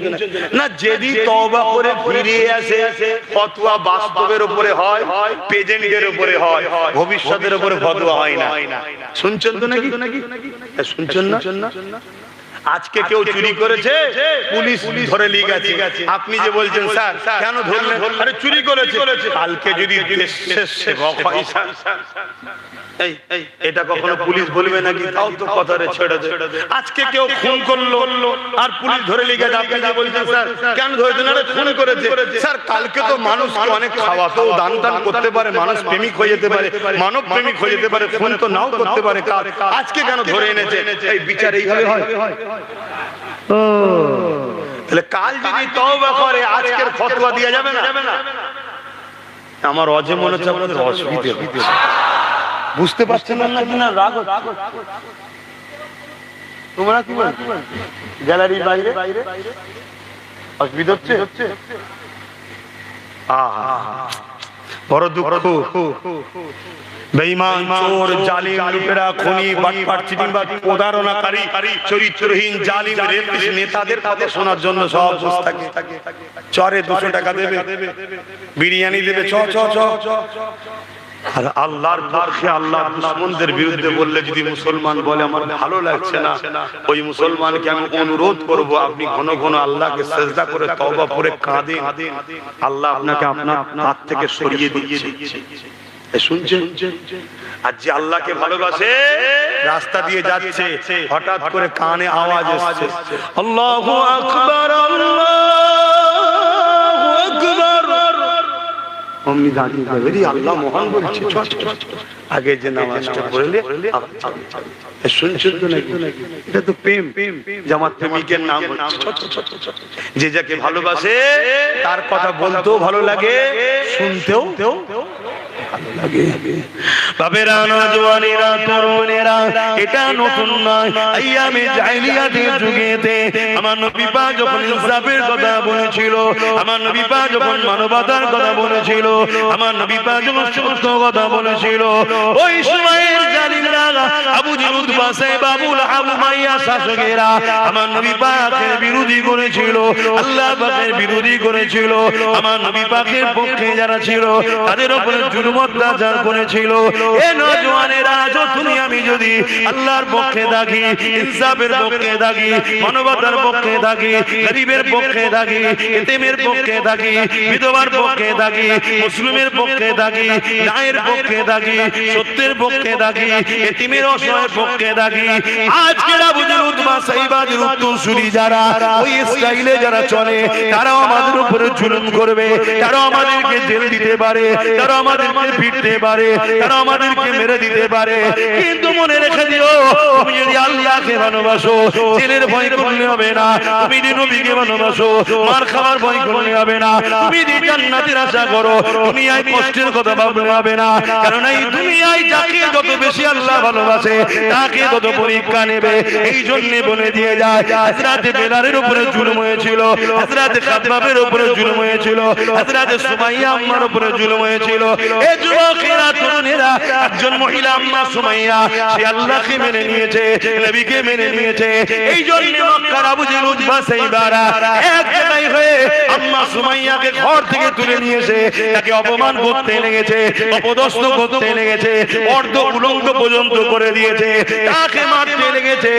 না? যদি তওবা করে ফিরে আসে, ফতোয়া বাস্তবের উপরে হয়, প্রেজেন্টের উপরে হয়, ভবিষ্যতের উপরে ফতোয়া হয় না। শুনছেন তো নাকি? শুনছেন না? আজকে কেউ চুরি করেছে, পুলিশ ধরে নিয়ে গেছে, আপনি যে বলছেন স্যার কেন ধরলেন? আরে চুরি করেছে। কালকে যদি দেশের সেবক হয়, এটা কখনো পুলিশ বলবে নাকি? তাও তো কথা ছেড়ে দে। আজকে কেউ খুন করলো আর পুলিশ ধরে নিয়ে গেছে, আপনি যে বলছেন স্যার কেন ধরেছেন? আরে খুন করেছে। স্যার কালকে তো মানুষকে অনেক খাওয়াতেও দান টান করতে পারে, মানুষ প্রেমিক হয়ে যেতে পারে, মানব প্রেমিক হয়ে যেতে পারে, খুন তো নাও করতে পারে। আজকে কেন ধরে এনেছে? এই বিচার এইভাবে হয়? ও তাহলে কাল যদি তওবা করে আজকের ফতোয়া দেয়া যাবে না? আমার অজে মনে হচ্ছে আপনাদের অসুবিধা বুঝতে পারছেন না কিনা? রাগ তোমরা কি গ্যালারির বাইরে অসুবিধা হচ্ছে? বড় দুঃখ। বেঈমান, চোর, জালিম, লুটেরা, খুনি, বাটপার, চিটিংবাজ, প্রতারণাকারী, চরিত্রহীন, জালিম, রেপিস্ট নেতাদের কথা শোনার জন্য সব বসে থাকে। চরে 200 টাকা দেবে, বিরিয়ানি দেবে, চ চ চ। আর আল্লাহর পক্ষে আল্লাহর দুশমনদের বিরুদ্ধে বললে যদি মুসলমান বলে আমার ভালো লাগছে না, ওই মুসলমানকে আমি অনুরোধ করব আপনি ঘন ঘন আল্লাহকে সিজদা করে তওবা করে কাঁদেন, আল্লাহ আপনাকে আপনার হাত থেকে সরিয়ে দিচ্ছে। শুনছেন? আর যে আল্লাহকে ভালোবাসে রাস্তা দিয়ে যাচ্ছে, হঠাৎ করে কানে আওয়াজ আসছে আল্লাহু আকবার, আল্লাহু আকবার। অমনি দাঁড়িয়ে যাবে, আল্লাহ মহান বলছে, আগে যে নামাজটা পড়লে। শুনছেন তো নাকি? এটা তো প্রেম, জামাত প্রেমিকের নাম হচ্ছে। যে যাকে ভালোবাসে তার কথা বলতেও ভালো লাগে, শুনতেও ভালো লাগে। বাবেরা, নওজওয়ানেরা, তরুণেরা, এটা নতুন নয়। আইয়ামে জাহেলিয়াতের যুগেতে আমার নবী পাক যখন ইনসাফের কথা বলেছিল, আমার নবী পাক যখন মানবতার কথা বলেছিল, আমার নবী পাক যখন সত্য কথা বলেছিল, ওই সময়ের জালিমরা, আবু জেহেল, উতবা, সাইবা, আবু লাহাব, উমাইয়া শাসকেরা আমার নবী পাকের বিরোধী করেছিল, আল্লাহ পাকের বিরোধী করেছিল। আমার নবী পাকের পক্ষে যারা ছিল তাদের উপরে জুলুম অত্যাচার করেছিল। এ নওজওয়ানেরা, আজ তুমি আমি যদি আল্লাহর পক্ষে থাকি, ইনসাফের পক্ষে থাকি, মানবতার পক্ষে থাকি, গরিবের পক্ষে থাকি, এতিমের পক্ষে থাকি, বিধবার পক্ষে থাকি, মুসলিমের পক্ষে থাকি, ন্যায়ের পক্ষে থাকি, সত্যের পক্ষে থাকি, এতিমের অসহায়ের পক্ষে থাকি, আজকের আবুদের উদ্মা সাইবাদের উত্তরসূরি যারা ওই স্টাইলে যারা চলে, তারাও আমাদের উপরে জুলুম করবে, তারাও আমাদেরকে জেল দিতে পারে, তারা আমাদেরকে পিটতে পারে, তারা আমাদেরকে মেরে দিতে পারে। কিন্তু মনে রেখে দিও, তুমি যদি আল্লাহকে ভালোবাসো, জেলের ভয় করলে হবে না। তুমি যদি নবীকে ভালোবাসো, মার খাওয়ার ভয় করলে হবে না। তুমি যদি জান্নাতের আশা করো, দুনিয়ায় কষ্টের কথা ভাবলে হবে না। কারণ এই দুনিয়ায় যাকে যত বেশি আল্লাহ ভালোবাসে, তাকে তত পরীক্ষা নেবে। এই জন্য বলে দিয়ে যায়, হযরত বেলালের উপরে জুলুম হয়েছিল, হযরত খাব্বাবের উপরে জুলুম হয়েছিল, হযরত সুমাইয়া আম্মার উপরে জুলুম হয়েছিল। এই যুবকেরা, তরুণেরা, একজন মহিলা আম্মা সুমাইয়া, সে আল্লাহকে মেনে নিয়েছে, নবীকে মেনে নিয়েছে। এই জন্য মক্কার আবু জেহেল উতবা সাইবারা এক জায়গায় হয়ে আম্মা সুমাইয়াকে ঘর থেকে তুলে নিয়েছে, তাকে অপমান করতে লেগেছে, অপদস্থ করতে লেগেছে, অর্ধ উলঙ্গ পর্যন্ত করে দিয়েছে, তাকে মারতে লেগেছে,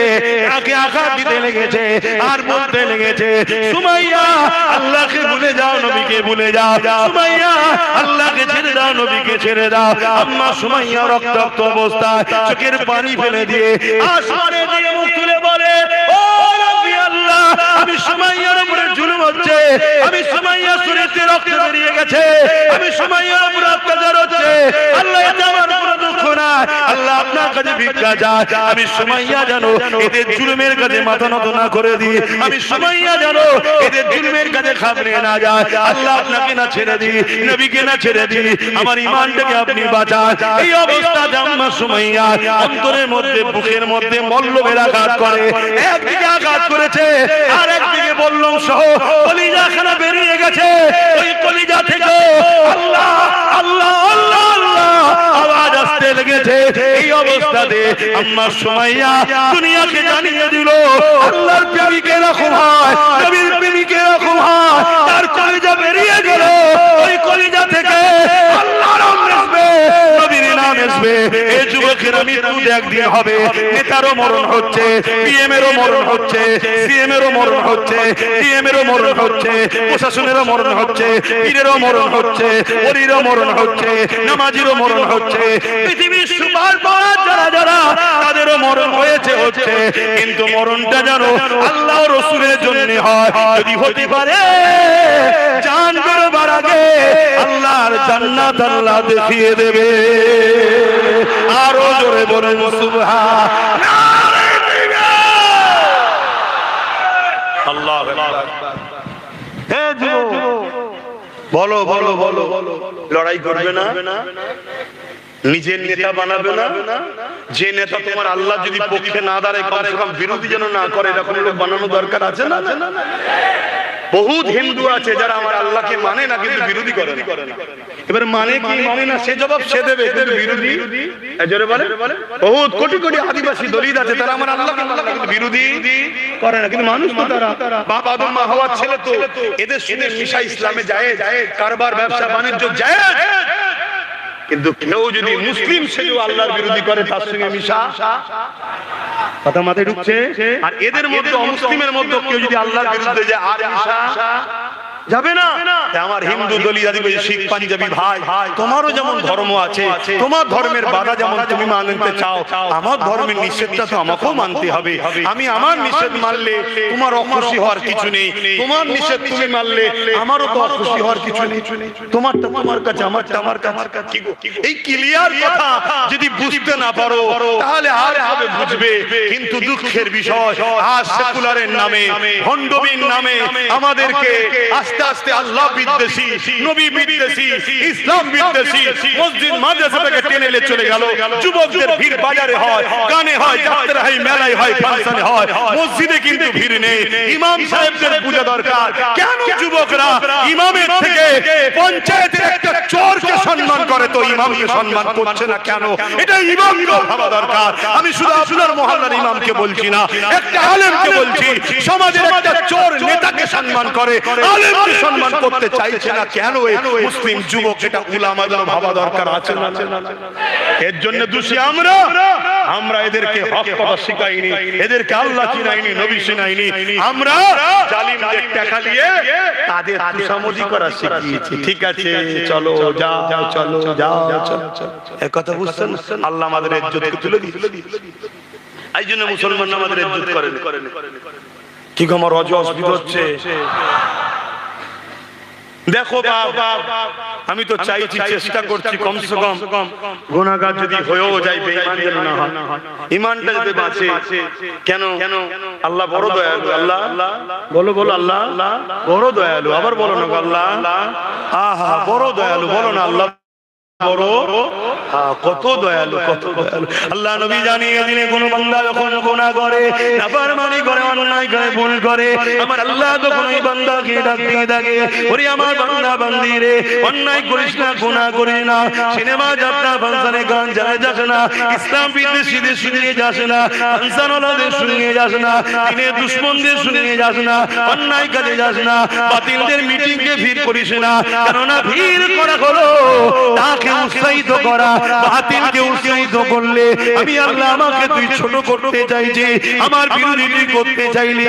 তাকে আঘাত দিতে লেগেছে, আর বলতে লেগেছে, সুমাইয়া আল্লাহকে ভুলে যাও, নবীকে ভুলে যাও, সুমাইয়া আল্লাহকে ছেড়ে দাও, নবীকে ছেড়ে দাও। আম্মা সুমাইয়া রক্তাক্ত অবস্থায় চোখের পানি ফেলে দিয়ে আসমানে দিয়ে মুখ তুলে বলে, ও রাব্বি আল্লাহ, আমি সুমাইয়ার উপরে জুলুম হচ্ছে, আমি সুমাইয়ার শরীরে রক্ত বেরিয়ে গেছে, আমি সুমাইয়ার উপরে অত্যাচার হচ্ছে, আল্লাহ এটা আমার কোনো দুঃখ না, আল্লাহ আপনার কাছে ভিক্ষা চাই, আমি সুমাইয়া জানো এদের জুলুমের কাছে মাথা নত না করে দিই, আমি সুমাইয়া জানো এদের জুলুমের কাছে খাবলে না যায়, আল্লাহ আপনাকে না ছেড়ে দিই, নবীকে না ছেড়ে দিই, আমার ঈমানটাকে আপনি বাঁচান। এই অবস্থা আম্মা সুমাইয়া অন্তরের মধ্যে, বুকের মধ্যে মল্লবের আঘাত করে, একদিকে আঘাত করেছে আর একদিকে বল্লম সহ কলিজাখানা বেরিয়ে গেছে। ওই কলিজা থেকে আল্লাহ আল্লাহ আল্লাহ আল্লাহ আওয়াজ আসতে লেগেছে। এই অবস্থাতে আম্মা সুমাইয়া দুনিয়াকে জানিয়ে দিল, আল্লাহর প্রেমিক এরকম হয়, নবীর প্রেমিক এরকম হয়। তার কলিজা বেরিয়ে গেল, ওই কলিজা থেকে আল্লাহর নাম আসবে, নবীর নাম আসবে। এই যুবকের মৃত্যু একদিন হবে, নেতারও মরণ হচ্ছে, পিএমেরও মরণ হচ্ছে, সিএমেরও মরণ হচ্ছে, ডিএমেরও মরণ হচ্ছে, প্রশাসনেরও মরণ হচ্ছে, পীরেরও মরণ হচ্ছে, ওলিরও মরণ হচ্ছে, নামাজিরও মরণ হচ্ছে, পৃথিবীর সুপার পাওয়ার যারা যারা তাদেরও মরণ হয়েছে হচ্ছে। কিন্তু মরণটা জানো আল্লাহ রাসূলের জন্য হয়। যদি হতে পারে জান বেরোবার আগে আল্লাহর জান্নাত আল্লাহ দেখিয়ে দেবে। আরো জোরে বলেন সুবহানাল্লাহ। আল্লাহু আকবার। হে যুবক, বলো বলো বলো, লড়াই করবে না, নিজের নেতা বানাবে না, যে নেতা তোমার আল্লাহ যদি পক্ষে না দাঁড়ায় কমসে কম বিরোধী যেন না করে, এরকম লোক বানানো দরকার আছে না? বহুত হিন্দু আছে যারা আমার আল্লাহকে মানে না কিন্তু বিরোধী করে না। এবার মানে কি মানে না সে জবাব সে দেবে, কিন্তু বিরোধী জোরে বলে। বহুত কোটি কোটি আদিবাসী দলিত আছে, তারা আমার আল্লাহকে মানে কিন্তু বিরোধী করে না। কিন্তু মানুষ তো তারা বাপ আদম মা হাওয়ার ছেলে, তো এদের শুনে মিশা ইসলামে যায়, কারবার ব্যবসা বাণিজ্য যায়। কিন্তু কেউ যদি মুসলিম সেও আল্লাহর বিরোধী করে, তার সঙ্গে মিশা কথা মাথায় ঢুকছে। আর এদের মধ্যে অমুসলিমের মধ্যে কেউ যদি আল্লাহর বিরুদ্ধে যায়, আর মিশা যাবে না। আমার হিন্দু দলিত আদিবাসী শিখ পাঞ্জাবি ভাই, তোমারও যেমন ধর্ম আছে, তোমার ধর্মের বাধা যেমন তুমি মানতে চাও, আমার ধর্মের নিষেধটা তো আমাকেও মানতে হবে। আমি আমার নিষেধ মানলে তোমার অখুশি হওয়ার কিছু নেই, তোমার নিষেধ তুমি মানলে আমারও তো অখুশি হওয়ার কিছু নেই। তোমারটা তোমার কাছে, আমারটা আমার কাছে। এই ক্লিয়ার কথা যদি বুঝতে না পারো তাহলে আর হবে বুঝবে। কিন্তু দুঃখের বিষয়, আজ সেকুলারের নামে, ভণ্ডবীর নামে আমাদেরকে আস্তে আস্তে আল্লাহ বিদ্বেষী, নবী বিদ্বেষী, ইসলাম বিদ্বেষী মসজিদ মাদ্রাসা থেকে টেনে নিয়ে চলে গেল। যুবকদের ভিড় বাজারে হয়, গানে হয়, যাত্রা হয়, মেলায় হয়, ফাংশনে হয়, মসজিদে কিন্তু ভিড় নেই। ইমাম সাহেবদের পূজা দরকার। কেন যুবকরা ইমামের থেকে পঞ্চায়েতের একটা চোরকে সম্মান করে তো ইমামকে সম্মান করছে না কেন? এটা ইমামকে ভাবা দরকার। আমি শুধু আপনার মহল্লার ইমামকে বলছি না, একটা আলেমকে বলছি। সমাজের একটা চোর নেতাকে সম্মান করে, আলেমকে সম্মান করতে চাইছে না কেন? এই মুসলিম যুবক, এটা উলামাদের ভাবা দরকার আছে না? এর জন্য দোষী আমরা। আমরা এদেরকে হক কথা শিখাইনি, এদেরকে আল্লাহ চিনাইনি, নবী চিনাইনি, আমরা জালিমদের টাকা দিয়ে তাদের তুষামজি করা শিখিয়েছি। ঠিক আছে, চলো যাও, চলো যাও, চলো। এই কথা বুঝছেন? আল্লাহ আমাদের ইজ্জতকে তুলে দিয়েছে। এই জন্য মুসলমান আমাদের ইজ্জত করেন। কি আমার রজ অসুবিধা হচ্ছে? দেখো বাবা, আমি তো চাইছি, চেষ্টা করছি কমসে কম গুনাহগার যদি হয়েও যায় বেঈমান যেন না হয়, ঈমানটা যদি বাঁচে। কেন? আল্লাহ বড় দয়ালু। আল্লাহ বলো আল্লাহ বড় দয়ালু। আবার বলো না আল্লাহ আহা বড় দয়ালু। বলো না আল্লাহ বড়, কত দয়ালু, কত দয়ালু। আল্লাহ নবী জানিয়ে দিলেন, কোন বান্দা যখন গুনাহ করে, নাফরমানি করে, অন্যায় করে, ভুল করে, আমার আল্লাহ তখন ওই বান্দাকে ডাক দিয়ে থাকে, ওরে আমার বান্দা বান্দি রে, অন্যায় করিস না, গুনাহ করিস না, সিনেমা যাত্রা ফাংশনে গান যায় যাস না, ইসলাম বিদ্বেষীদের শুনিয়ে যাস না, ফাংশনওয়ালাদের শুনিয়ে যাস না, দিনের দুশমনদের শুনিয়ে যাস না, অন্যায় কাজে যাস না, বাতিলদের মিটিংয়ে ভিড় করিস না। কেননা ভিড় করা হলো তাকে উৎসাহিত করা, বাতিলকে উৎসাহিত করলে আমি আল্লাহ আমাকে তুই ছোট করতে চাইছি, আমার বিরোধী করতে চাইলে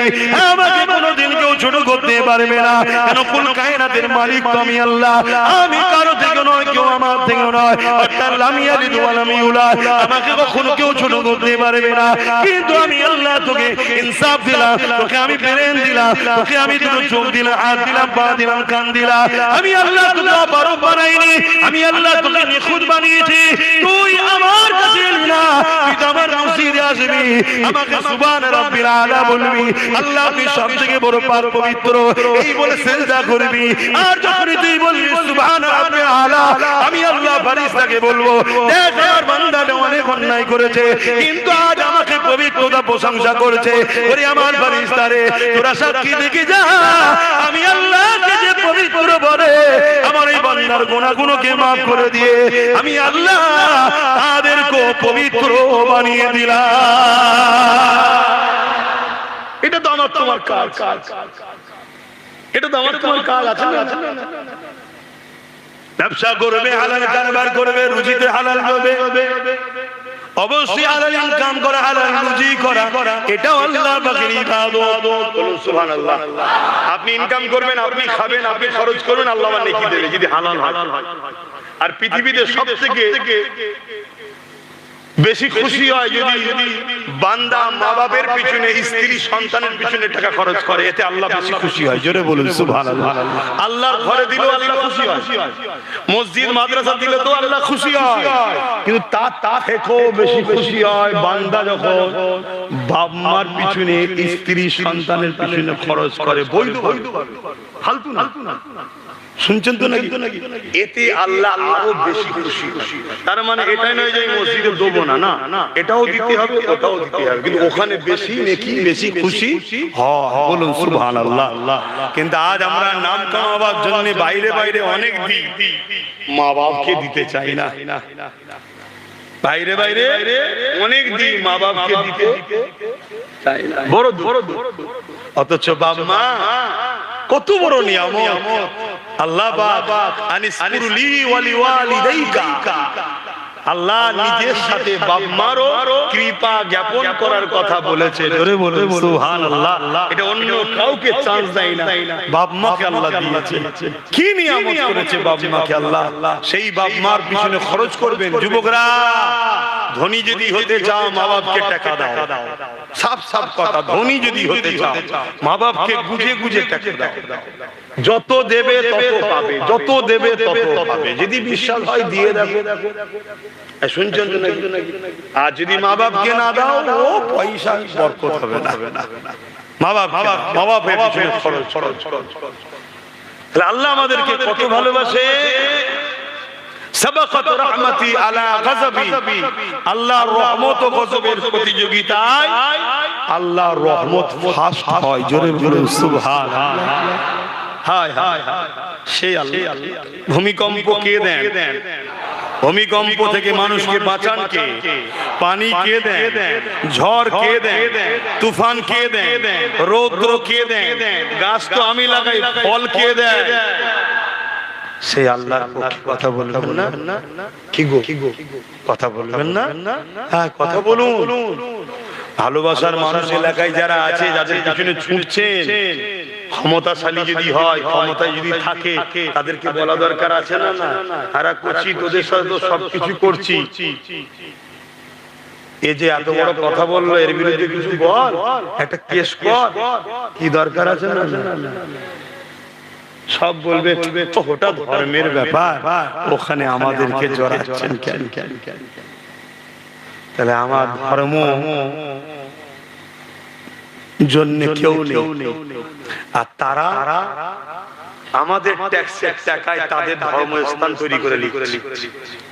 আমাকে কোনোদিন কেউ ছোট করতে পারবে না। কেন? কুল কায়নাতের মালিক তো আমি আল্লাহ, আমি কারো থেকে নয়, কেউ আমার থেকে নয়। অর্থাৎ লামি আলিদ ওয়া লাম ইউলাদ, আমাকে কখনো কেউ ছোট করতে পারবে না। কিন্তু আমি আল্লাহ তোকে ইনসাফ দিলাম, তোকে আমি ব্রেন দিলাম, তোকে আমি দুটো চোখ দিলাম, হাত দিলাম, পা দিলাম, কান দিলাম। আমি আল্লাহ তোকে অপারগ বানাইনি, আমি আল্লাহ তোকে নিখুঁত বানিয়েছি। তুই আমার কাছে এলি না, তুই তো আমার মসজিদে আসবি, আমাকে সুবহান রাব্বিল আলা বলবি, আল্লাহ তুই সবথেকে বড় পাক পবিত্র, এই বলে সিজদা করবি। আর যখন তুই বলবি সুবহান রাব্বিল আলা, আমি আল্লাহ ফেরেশতাকে বলবো, দেখ আমার বান্দাটা অনেক অন্যায় করেছে, কিন্তু আজ আমাকে পবিত্রতা প্রশংসা করেছে। ওরে আমার ফেরেশতারে, তোরা সাক্ষী দেখে যা, আমি আল্লাহকে যে পবিত্র বলে, আমার এই বান্দার গুনাহগুলোকে মাফ করে দিয়ে আমি আল্লাহ তাদেরকে পবিত্র বানিয়ে দিলাম। এটা তো আমার তোমার কাজ, এটা তো আমার তোমার কাজ আছে না? ব্যবসা করবে, হালাল কারবার করবে, রুজিতে হালাল হবে, অবশ্যই হালাল ইনকাম করা, হালাল রুজি করা, এটাও আল্লাহর পাকের ইবাদত। বলুন সুবহানাল্লাহ। আপনি ইনকাম করবেন, আপনি খাবেন, আপনি খরচ করবেন, আল্লাহ আপনাকে নেকি দেবে যদি হালাল হয়। আর পৃথিবীতে সবথেকে বেশি খুশি হয় যদি বান্দা মা বাপের পিছনে, স্ত্রী সন্তানের পিছনে টাকা খরচ করে, এতে আল্লাহ বেশি খুশি হয়। জোরে বলুন সুবহানাল্লাহ। আল্লাহর ঘরে দিলেও আল্লাহ খুশি হয়, মসজিদ মাদ্রাসা দিলে তো আল্লাহ খুশি হয়, কিন্তু তা থেকেও বেশি খুশি হয় বান্দা যখন বাপ মার পিছনে, স্ত্রী সন্তানের পিছনে খরচ করে, বৈধ ফালতু না। শুনছেন তো নাকি? এতে আল্লাহ আরো বেশি খুশি। তার মানে এটাই নয় যে মসজিদে দেবো না, না, এটাও দিতে হবে, ওটাও দিতে হবে, কিন্তু ওখানে বেশি নেকি, বেশি খুশি হয়। বলুন সুবহানাল্লাহ। কিন্তু আজ আমরা নাম কামাবার জন্য বাইরে বাইরে অনেক দিই, মা বাপকে দিতে চাই না। বাইরে বাইরে অনেক দিই, মা বাপকে দিতে চাই না। বড় অথচ বাবা মা কত বড় নিয়ামত। আল্লাহ আনিসকুরলি ওয়ালিওয়ালিদাইকা, আল্লাহ নিজের সাথে বাপ মারও কৃপা জ্ঞাপন করার কথা বলেছে। জোরে বলুন সুবহানাল্লাহ। এটা অন্য কাউকে চান্স দেয় না, বাপ মাকে আল্লাহ দিয়েছে। কি নিয়ামত করেছে বাপ মাকে আল্লাহ, সেই বাপ মার পিছনে খরচ করবেন। যুবকরা, ধনী যদি হতে চাও মা বাপকে টাকা দাও, সাফ কথা। ধনী যদি হতে চাও মা বাপকে গুজে গুজে টাকা দাও। যত দেবে তত পাবে, যত দেবে তত পাবে। যদি বিশ্বাস হয় দিয়ে দেখো। শুনছেন তো নাকি? আর যদি মা বাপকে না দাও, ও পয়সা বরকত হবে না। মা বাপের পিছনে খরচ। আল্লাহ আমাদেরকে কত ভালোবাসে। সাবাকাত রাহমাতি আলা গাযাবি, আল্লাহর রহমত ও গজবের প্রতিযোগিতায় আল্লাহর রহমত ফাস্ট হয়। জোরে বলুন সুবহানাল্লাহ। হায় হায়, সেই আল্লাহ। ভূমিকম্প কে দেন? ভূমিকম্প থেকে মানুষকে বাঁচান কে? পানি কে দেন? ঝড় কে দেন? তুফান কে দেন? রৌদ্র কে দেন? গাছ তো আমি লাগাই, ফল কে দেন? সেই আল্লাহর পক্ষে কথা বলবেন না? কি গো কথা বলবেন না? হ্যাঁ কথা বলুন। ভালোবাসার মানুষ এলাকায় যারা আছে, যাদের পিছনে ছুটছেন, ক্ষমতাশালী যদি হয়, ক্ষমতায় যদি থাকে, তাদেরকে বলা দরকার আছে না? না তারা করছি, তোদের সাথে তো সবকিছু করছি, এ যে এত বড় কথা বললো, এর বিরুদ্ধে কিছু বল, একটা কেস কর, কি দরকার আছে না? সব বলবে ওটা ধর্মের ব্যাপার, ওখানে আমাদেরকে জড়াচ্ছেন কেন? তাহলে আমার ধর্ম জন্য কেউ নেই, আর তারা আমাদের ট্যাক্সের টাকায় তাদের ধর্মস্থান তৈরি করে লিখছে,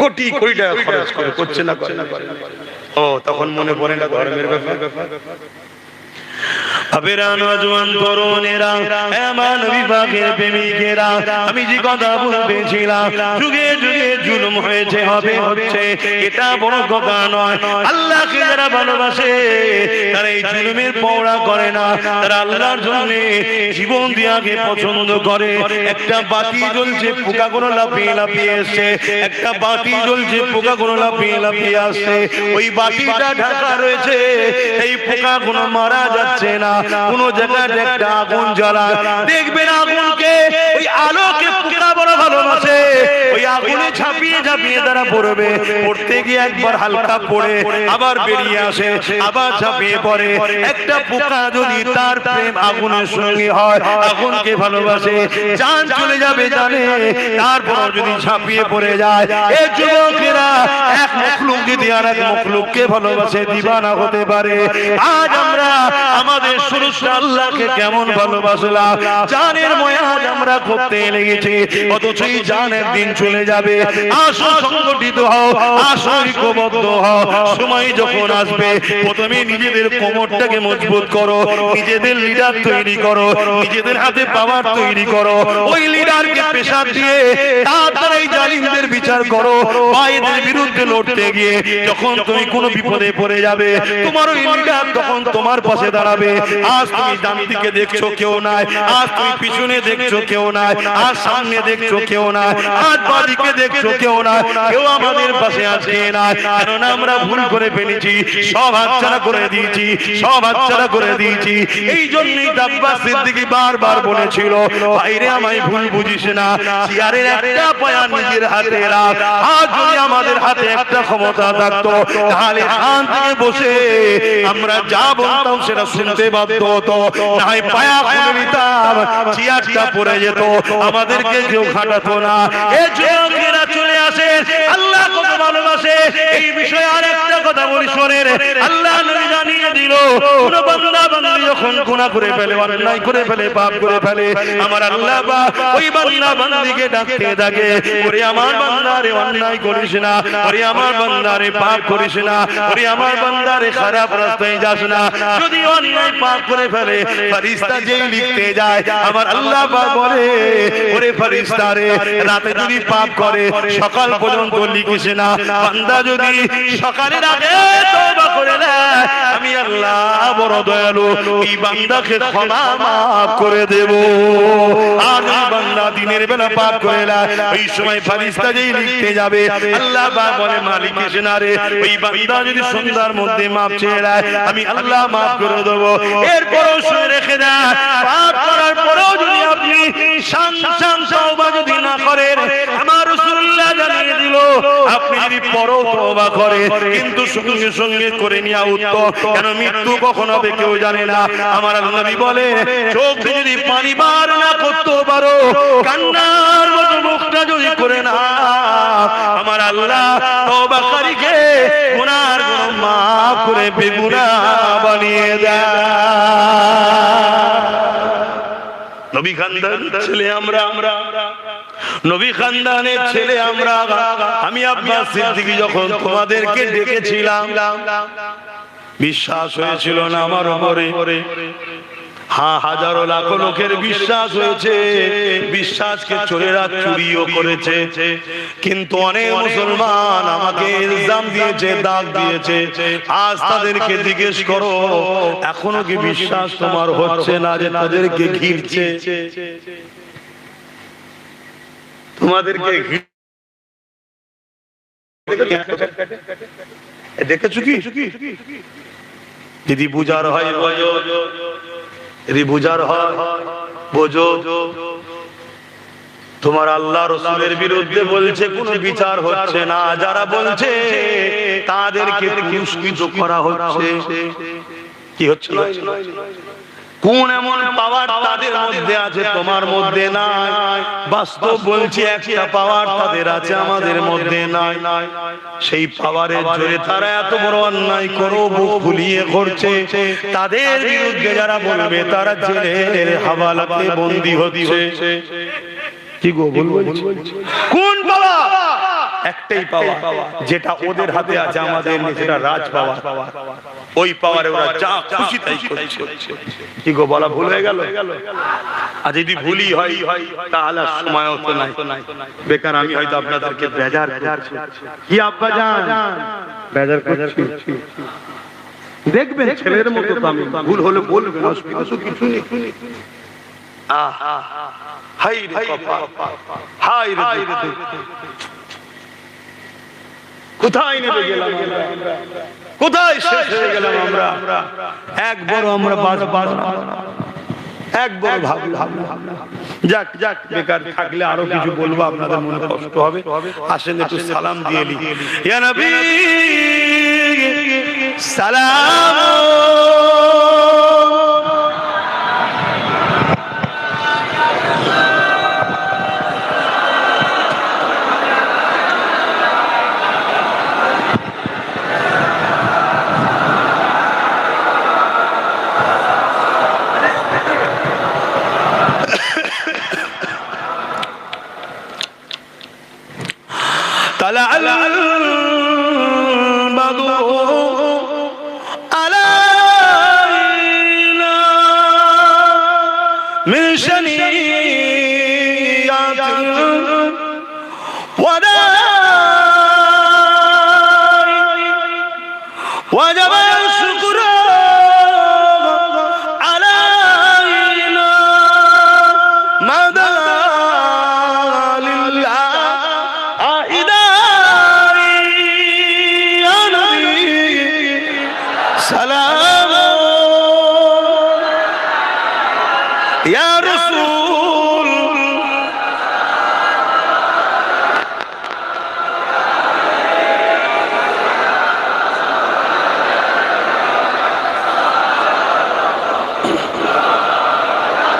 কোটি কোটি টাকা খরচ করে, করছে না? ও তখন মনে পড়ে না ধর্মের ব্যাপার? আমি যে কথা বলতেছিলাম, যুগে যুগে জুলুম হয়েছে, হবে, হচ্ছে, এটা বড় কথা নয়। আল্লাহকে যারা ভালোবাসে তারা এই জুলুমের পরোয়া করে না, তারা আল্লাহর জন্য জীবন দেওয়াকে পছন্দ করে। একটা বাতি জ্বলছে, পোকাগুলো লাফিয়ে লাফিয়ে আসছে, একটা বাতি জ্বলছে, পোকাগুলো লাফিয়ে লাফিয়ে আসছে, ওই বাতিটা ঢাকা রয়েছে, এই পোকাগুলো মারা যাচ্ছে না। কোন জায়গায় একটা আগুন জ্বালায়, দেখবেন আগুনকে, ওই আলোকে পোকা বড় ভালোবাসে, ওই আগুনে ঝাঁপিয়ে ঝাঁপিয়ে তারা পড়বে, পড়তে গিয়ে একবার হালকা পড়ে আবার বেরিয়ে আসে, আবার ঝাঁপিয়ে পড়ে। একটা পোকা যদি তার প্রেম আগুনের সঙ্গে হয়, আগুনকে ভালোবাসে, জান চলে যাবে জানে, তারপর যদি ঝাঁপিয়ে পড়ে যায়। এই যুবকেরা এক মখলুক যদি আর এক মখলুককে ভালোবাসে, দিবানা হতে পারে। আজ আমরা আমাদের সুরক্ষা আল্লাহকে কেমন ভালোবাসলাম, জানের ময়াজ আমরা করতে লেগেছি, অথচ এই জানের দিন চলে যাবে। আসো সংগঠিত হও, আসো ঐক্যবদ্ধ হও। সময় যখন আসবে, প্রথমে নিজেদের কোমরটাকে মজবুত করো, নিজেদের লিডার তৈরি করো, নিজেদের হাতে পাওয়ার তৈরি করো, ওই লিডারকে পেশার দিয়ে তাড়াতাড়ি জালিমদের বিচার করো। ভাইদের বিরুদ্ধে লড়তে গিয়ে যখন তুমি কোনো বিপদে পড়ে যাবে, তোমার ওই লিডার তখন তোমার পাশে দাঁড়াবে। আজ তুমি ডান দিকে দেখছো কেউ নাই, আজ তুমি পিছনে দেখছো কেউ নাই, আজ সামনে দেখছো কেউ নাই, আজ বাদিকে দেখছো কেউ নাই, কেউ আমাদের পাশে আজকে নাই। কারণ আমরা ভুল করে ফেলেছি, সব হাতছাড়া করে দিয়েছি, সব হাতছাড়া করে দিয়েছি। এই জন্যই আব্বাস সিদ্দিকী বারবার বলেছিল, ভাইরে আমায় ভুল বুঝিস না, চেয়ারের একটা পায়া নিজের হাতে রাখ। আজ যদি আমাদের হাতে একটা ক্ষমতা থাকতো, তাহলে এখান থেকে বসে আমরা যা বলতাম সেটা শুনতে বাধ্য হতো, নাই পায়া খুলে নিতাম, চেয়ারটা পড়ে যেত, আমাদেরকে কেউ খাটাতো না। এই যুবকেরা চলে আসে, আল্লাহ কত ভালোবাসে। এই বিষয়ে আরেকটা কথা বলি শোনেন, আল্লাহ নবী জানিয়ে দিল, কোন বান্দা বান্দি যখন গুনাহ করে ফেলে, অন্যায় করে ফেলে, পাপ করে ফেলে, আমার আল্লাহ ওই বান্দা বান্দিকে ডাকতে থাকে, ওরে আমার বান্দারে অন্যায় করিস না, ওরে আমার বান্দারে পাপ করিস না, ওরে আমার বান্দারে খারাপ রাস্তায় যাস না। যদি অন্যায় পাপ করে ফেলে, ফেরেশতা যেই লিখতে যায়, আমার আল্লাহ বলে, ওরে ফেরেশতা রে, রাতে যদি পাপ করে সকাল পর্যন্ত লিখিস না, বান্দা যদি সকালের আগে তওবা করে নেয়, আমি আল্লাহ বড় দয়ালু, এই বান্দাকে ক্ষমা মাফ করে দেব। আর এই বান্দা দিনের বেলা পাপ করে নেয়, ওই সময় ফেরেশতা যেই লিখতে যাবে, আল্লাহ বলে, মালিক এসে না রে, ওই বান্দা যদি সন্ধ্যার মধ্যে মাপ চেয়ে নেয়, আমি আল্লাহ মাফ করে দেব। এরপরও শুনে রেখে দেয়, পাপ করার পরেও যদি আপনি সান তওবা যদি না করেন, আমার রাসূলুল্লাহ জানিয়ে দিল, আপনি যদি পরও তওবা করেন, কিন্তু সঙ্গে সঙ্গে করে নেওয়া উত্তম, কেন মৃত্যু কখন হবে কেউ জানে না। আমার নবী বলে, চোখ যদি পানি বার না করতে পারো, কান্নার মতো মুখটা যদি করে না, আমার আল্লাহ তওবাকারীকে গুনার গুনাহ মাফ করে বেগুনাহ বানিয়ে দেয়। নবী খানদানের ছেলে আমরা, নবী খানদানের ছেলে আমরা। আমি আব্বাস সিদ্দিকী যখন তোমাদেরকে ডেকেছিলাম, বিশ্বাস হয়েছিল না আমার উপরে? হ্যাঁ, হাজারো লাখো লোকের বিশ্বাস হয়েছে, বিশ্বাসকে চোরেরা চুরিও করেছে, কিন্তু অনেক মুসলমান আমাকে ইলজাম দিয়েছে, দাগ দিয়েছে। আজ তাদেরকে জিজ্ঞেস করো, এখনো কি বিশ্বাস তোমার হচ্ছে না যে তাদেরকে ঘিরছে? তো তোমাদেরকে দেখেছো কি? যদি বুঝার হয় বোঝো, যদি বুঝার হয় বোঝো। তোমার আল্লাহ রাসূলের বিরুদ্ধে বলছে কোনো বিচার হচ্ছে না, যারা বলছে তাদেরকে পুরস্কৃত করা হচ্ছে। কি হচ্ছে? কোন এমন পাওয়ার তাদের মধ্যে আছে তোমার মধ্যে নাই? বাস্তব বলছি একটা পাওয়ার তাদের আছে আমাদের মধ্যে নাই। সেই পাওয়ারের জোরে তারা এত বড় অন্যায় করো বুক ফুলিয়ে করছে। তাদের বিরুদ্ধে যারা বলবে তারা জেলের হাওয়ালাতে বন্দী হচ্ছে। কি গো বলবো? কোন পাওয়া? একটাই পাওয়া যেটা ওদের হাতে আছে, আমাদের নেই, সেটা রাজ পাওয়া। ওই পাওয়ারে ওরা যা খুশি তাই করছে। কি গো বলা ভুল হয়ে গেল? আর যদি ভুলই হয় তাহলে সময়ও তো নাই। বেকার আমি হয়তো আপনাদেরকে বেজার করছি। কি আব্বা জান বেজার করছি? দেখবেন ছেলের মতো তো আমি, ভুল হলে বলবেন, অসুবিধা কিছু নেই। হাই রে কপাল, হাই রে কোথায় নেমে গেলাম আমরা, কোথায় শেষ হয়ে গেলাম আমরা। এক বড় আমরা এক বড় ভাবলাম। যাক যাক, বেকার থাকলে আরো কিছু বলবো, আপনাদের মনে কষ্ট হবে। আসেন একটু সালাম দিয়ে নি। ইয়া নবী সালাম। طلع البدر علينا من شنيات وداع وجب الشكر علينا مدى لله سلام يا رسول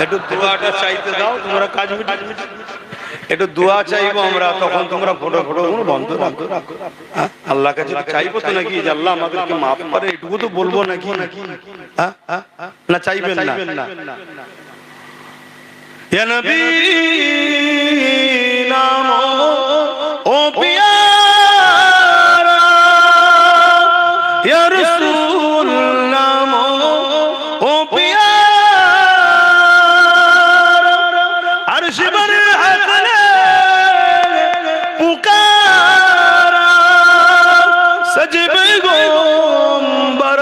একটু দোয়াটা চাইতে দাও, তোমরা কাজ মিটে। একটু দোয়া চাইবো আমরা, তখন তোমরা ফটো বন্ধ রাখো। আল্লাহ কাছে চাইবো তো নাকি যে আল্লাহ আমাদেরকে মাফ করে, এটুকু তো বলবো নাকি? না চাইবেন না? ইয়া নবী নাম ও পিয়ারা, ইয়া রাসূল নাম ও পিয়ারা, আরশ বনে হাসনে পুকারা, সজবে গোম্বর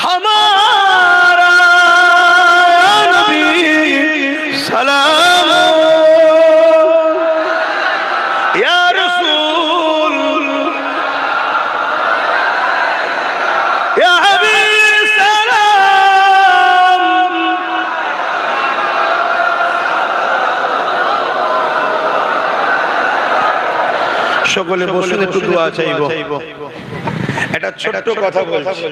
हमारा नबी सलाम या रसूल या हबीब सलाम। সকলে বসুন, একটু দোয়া চাইবো। একটা ছোট্ট কথা বলছি।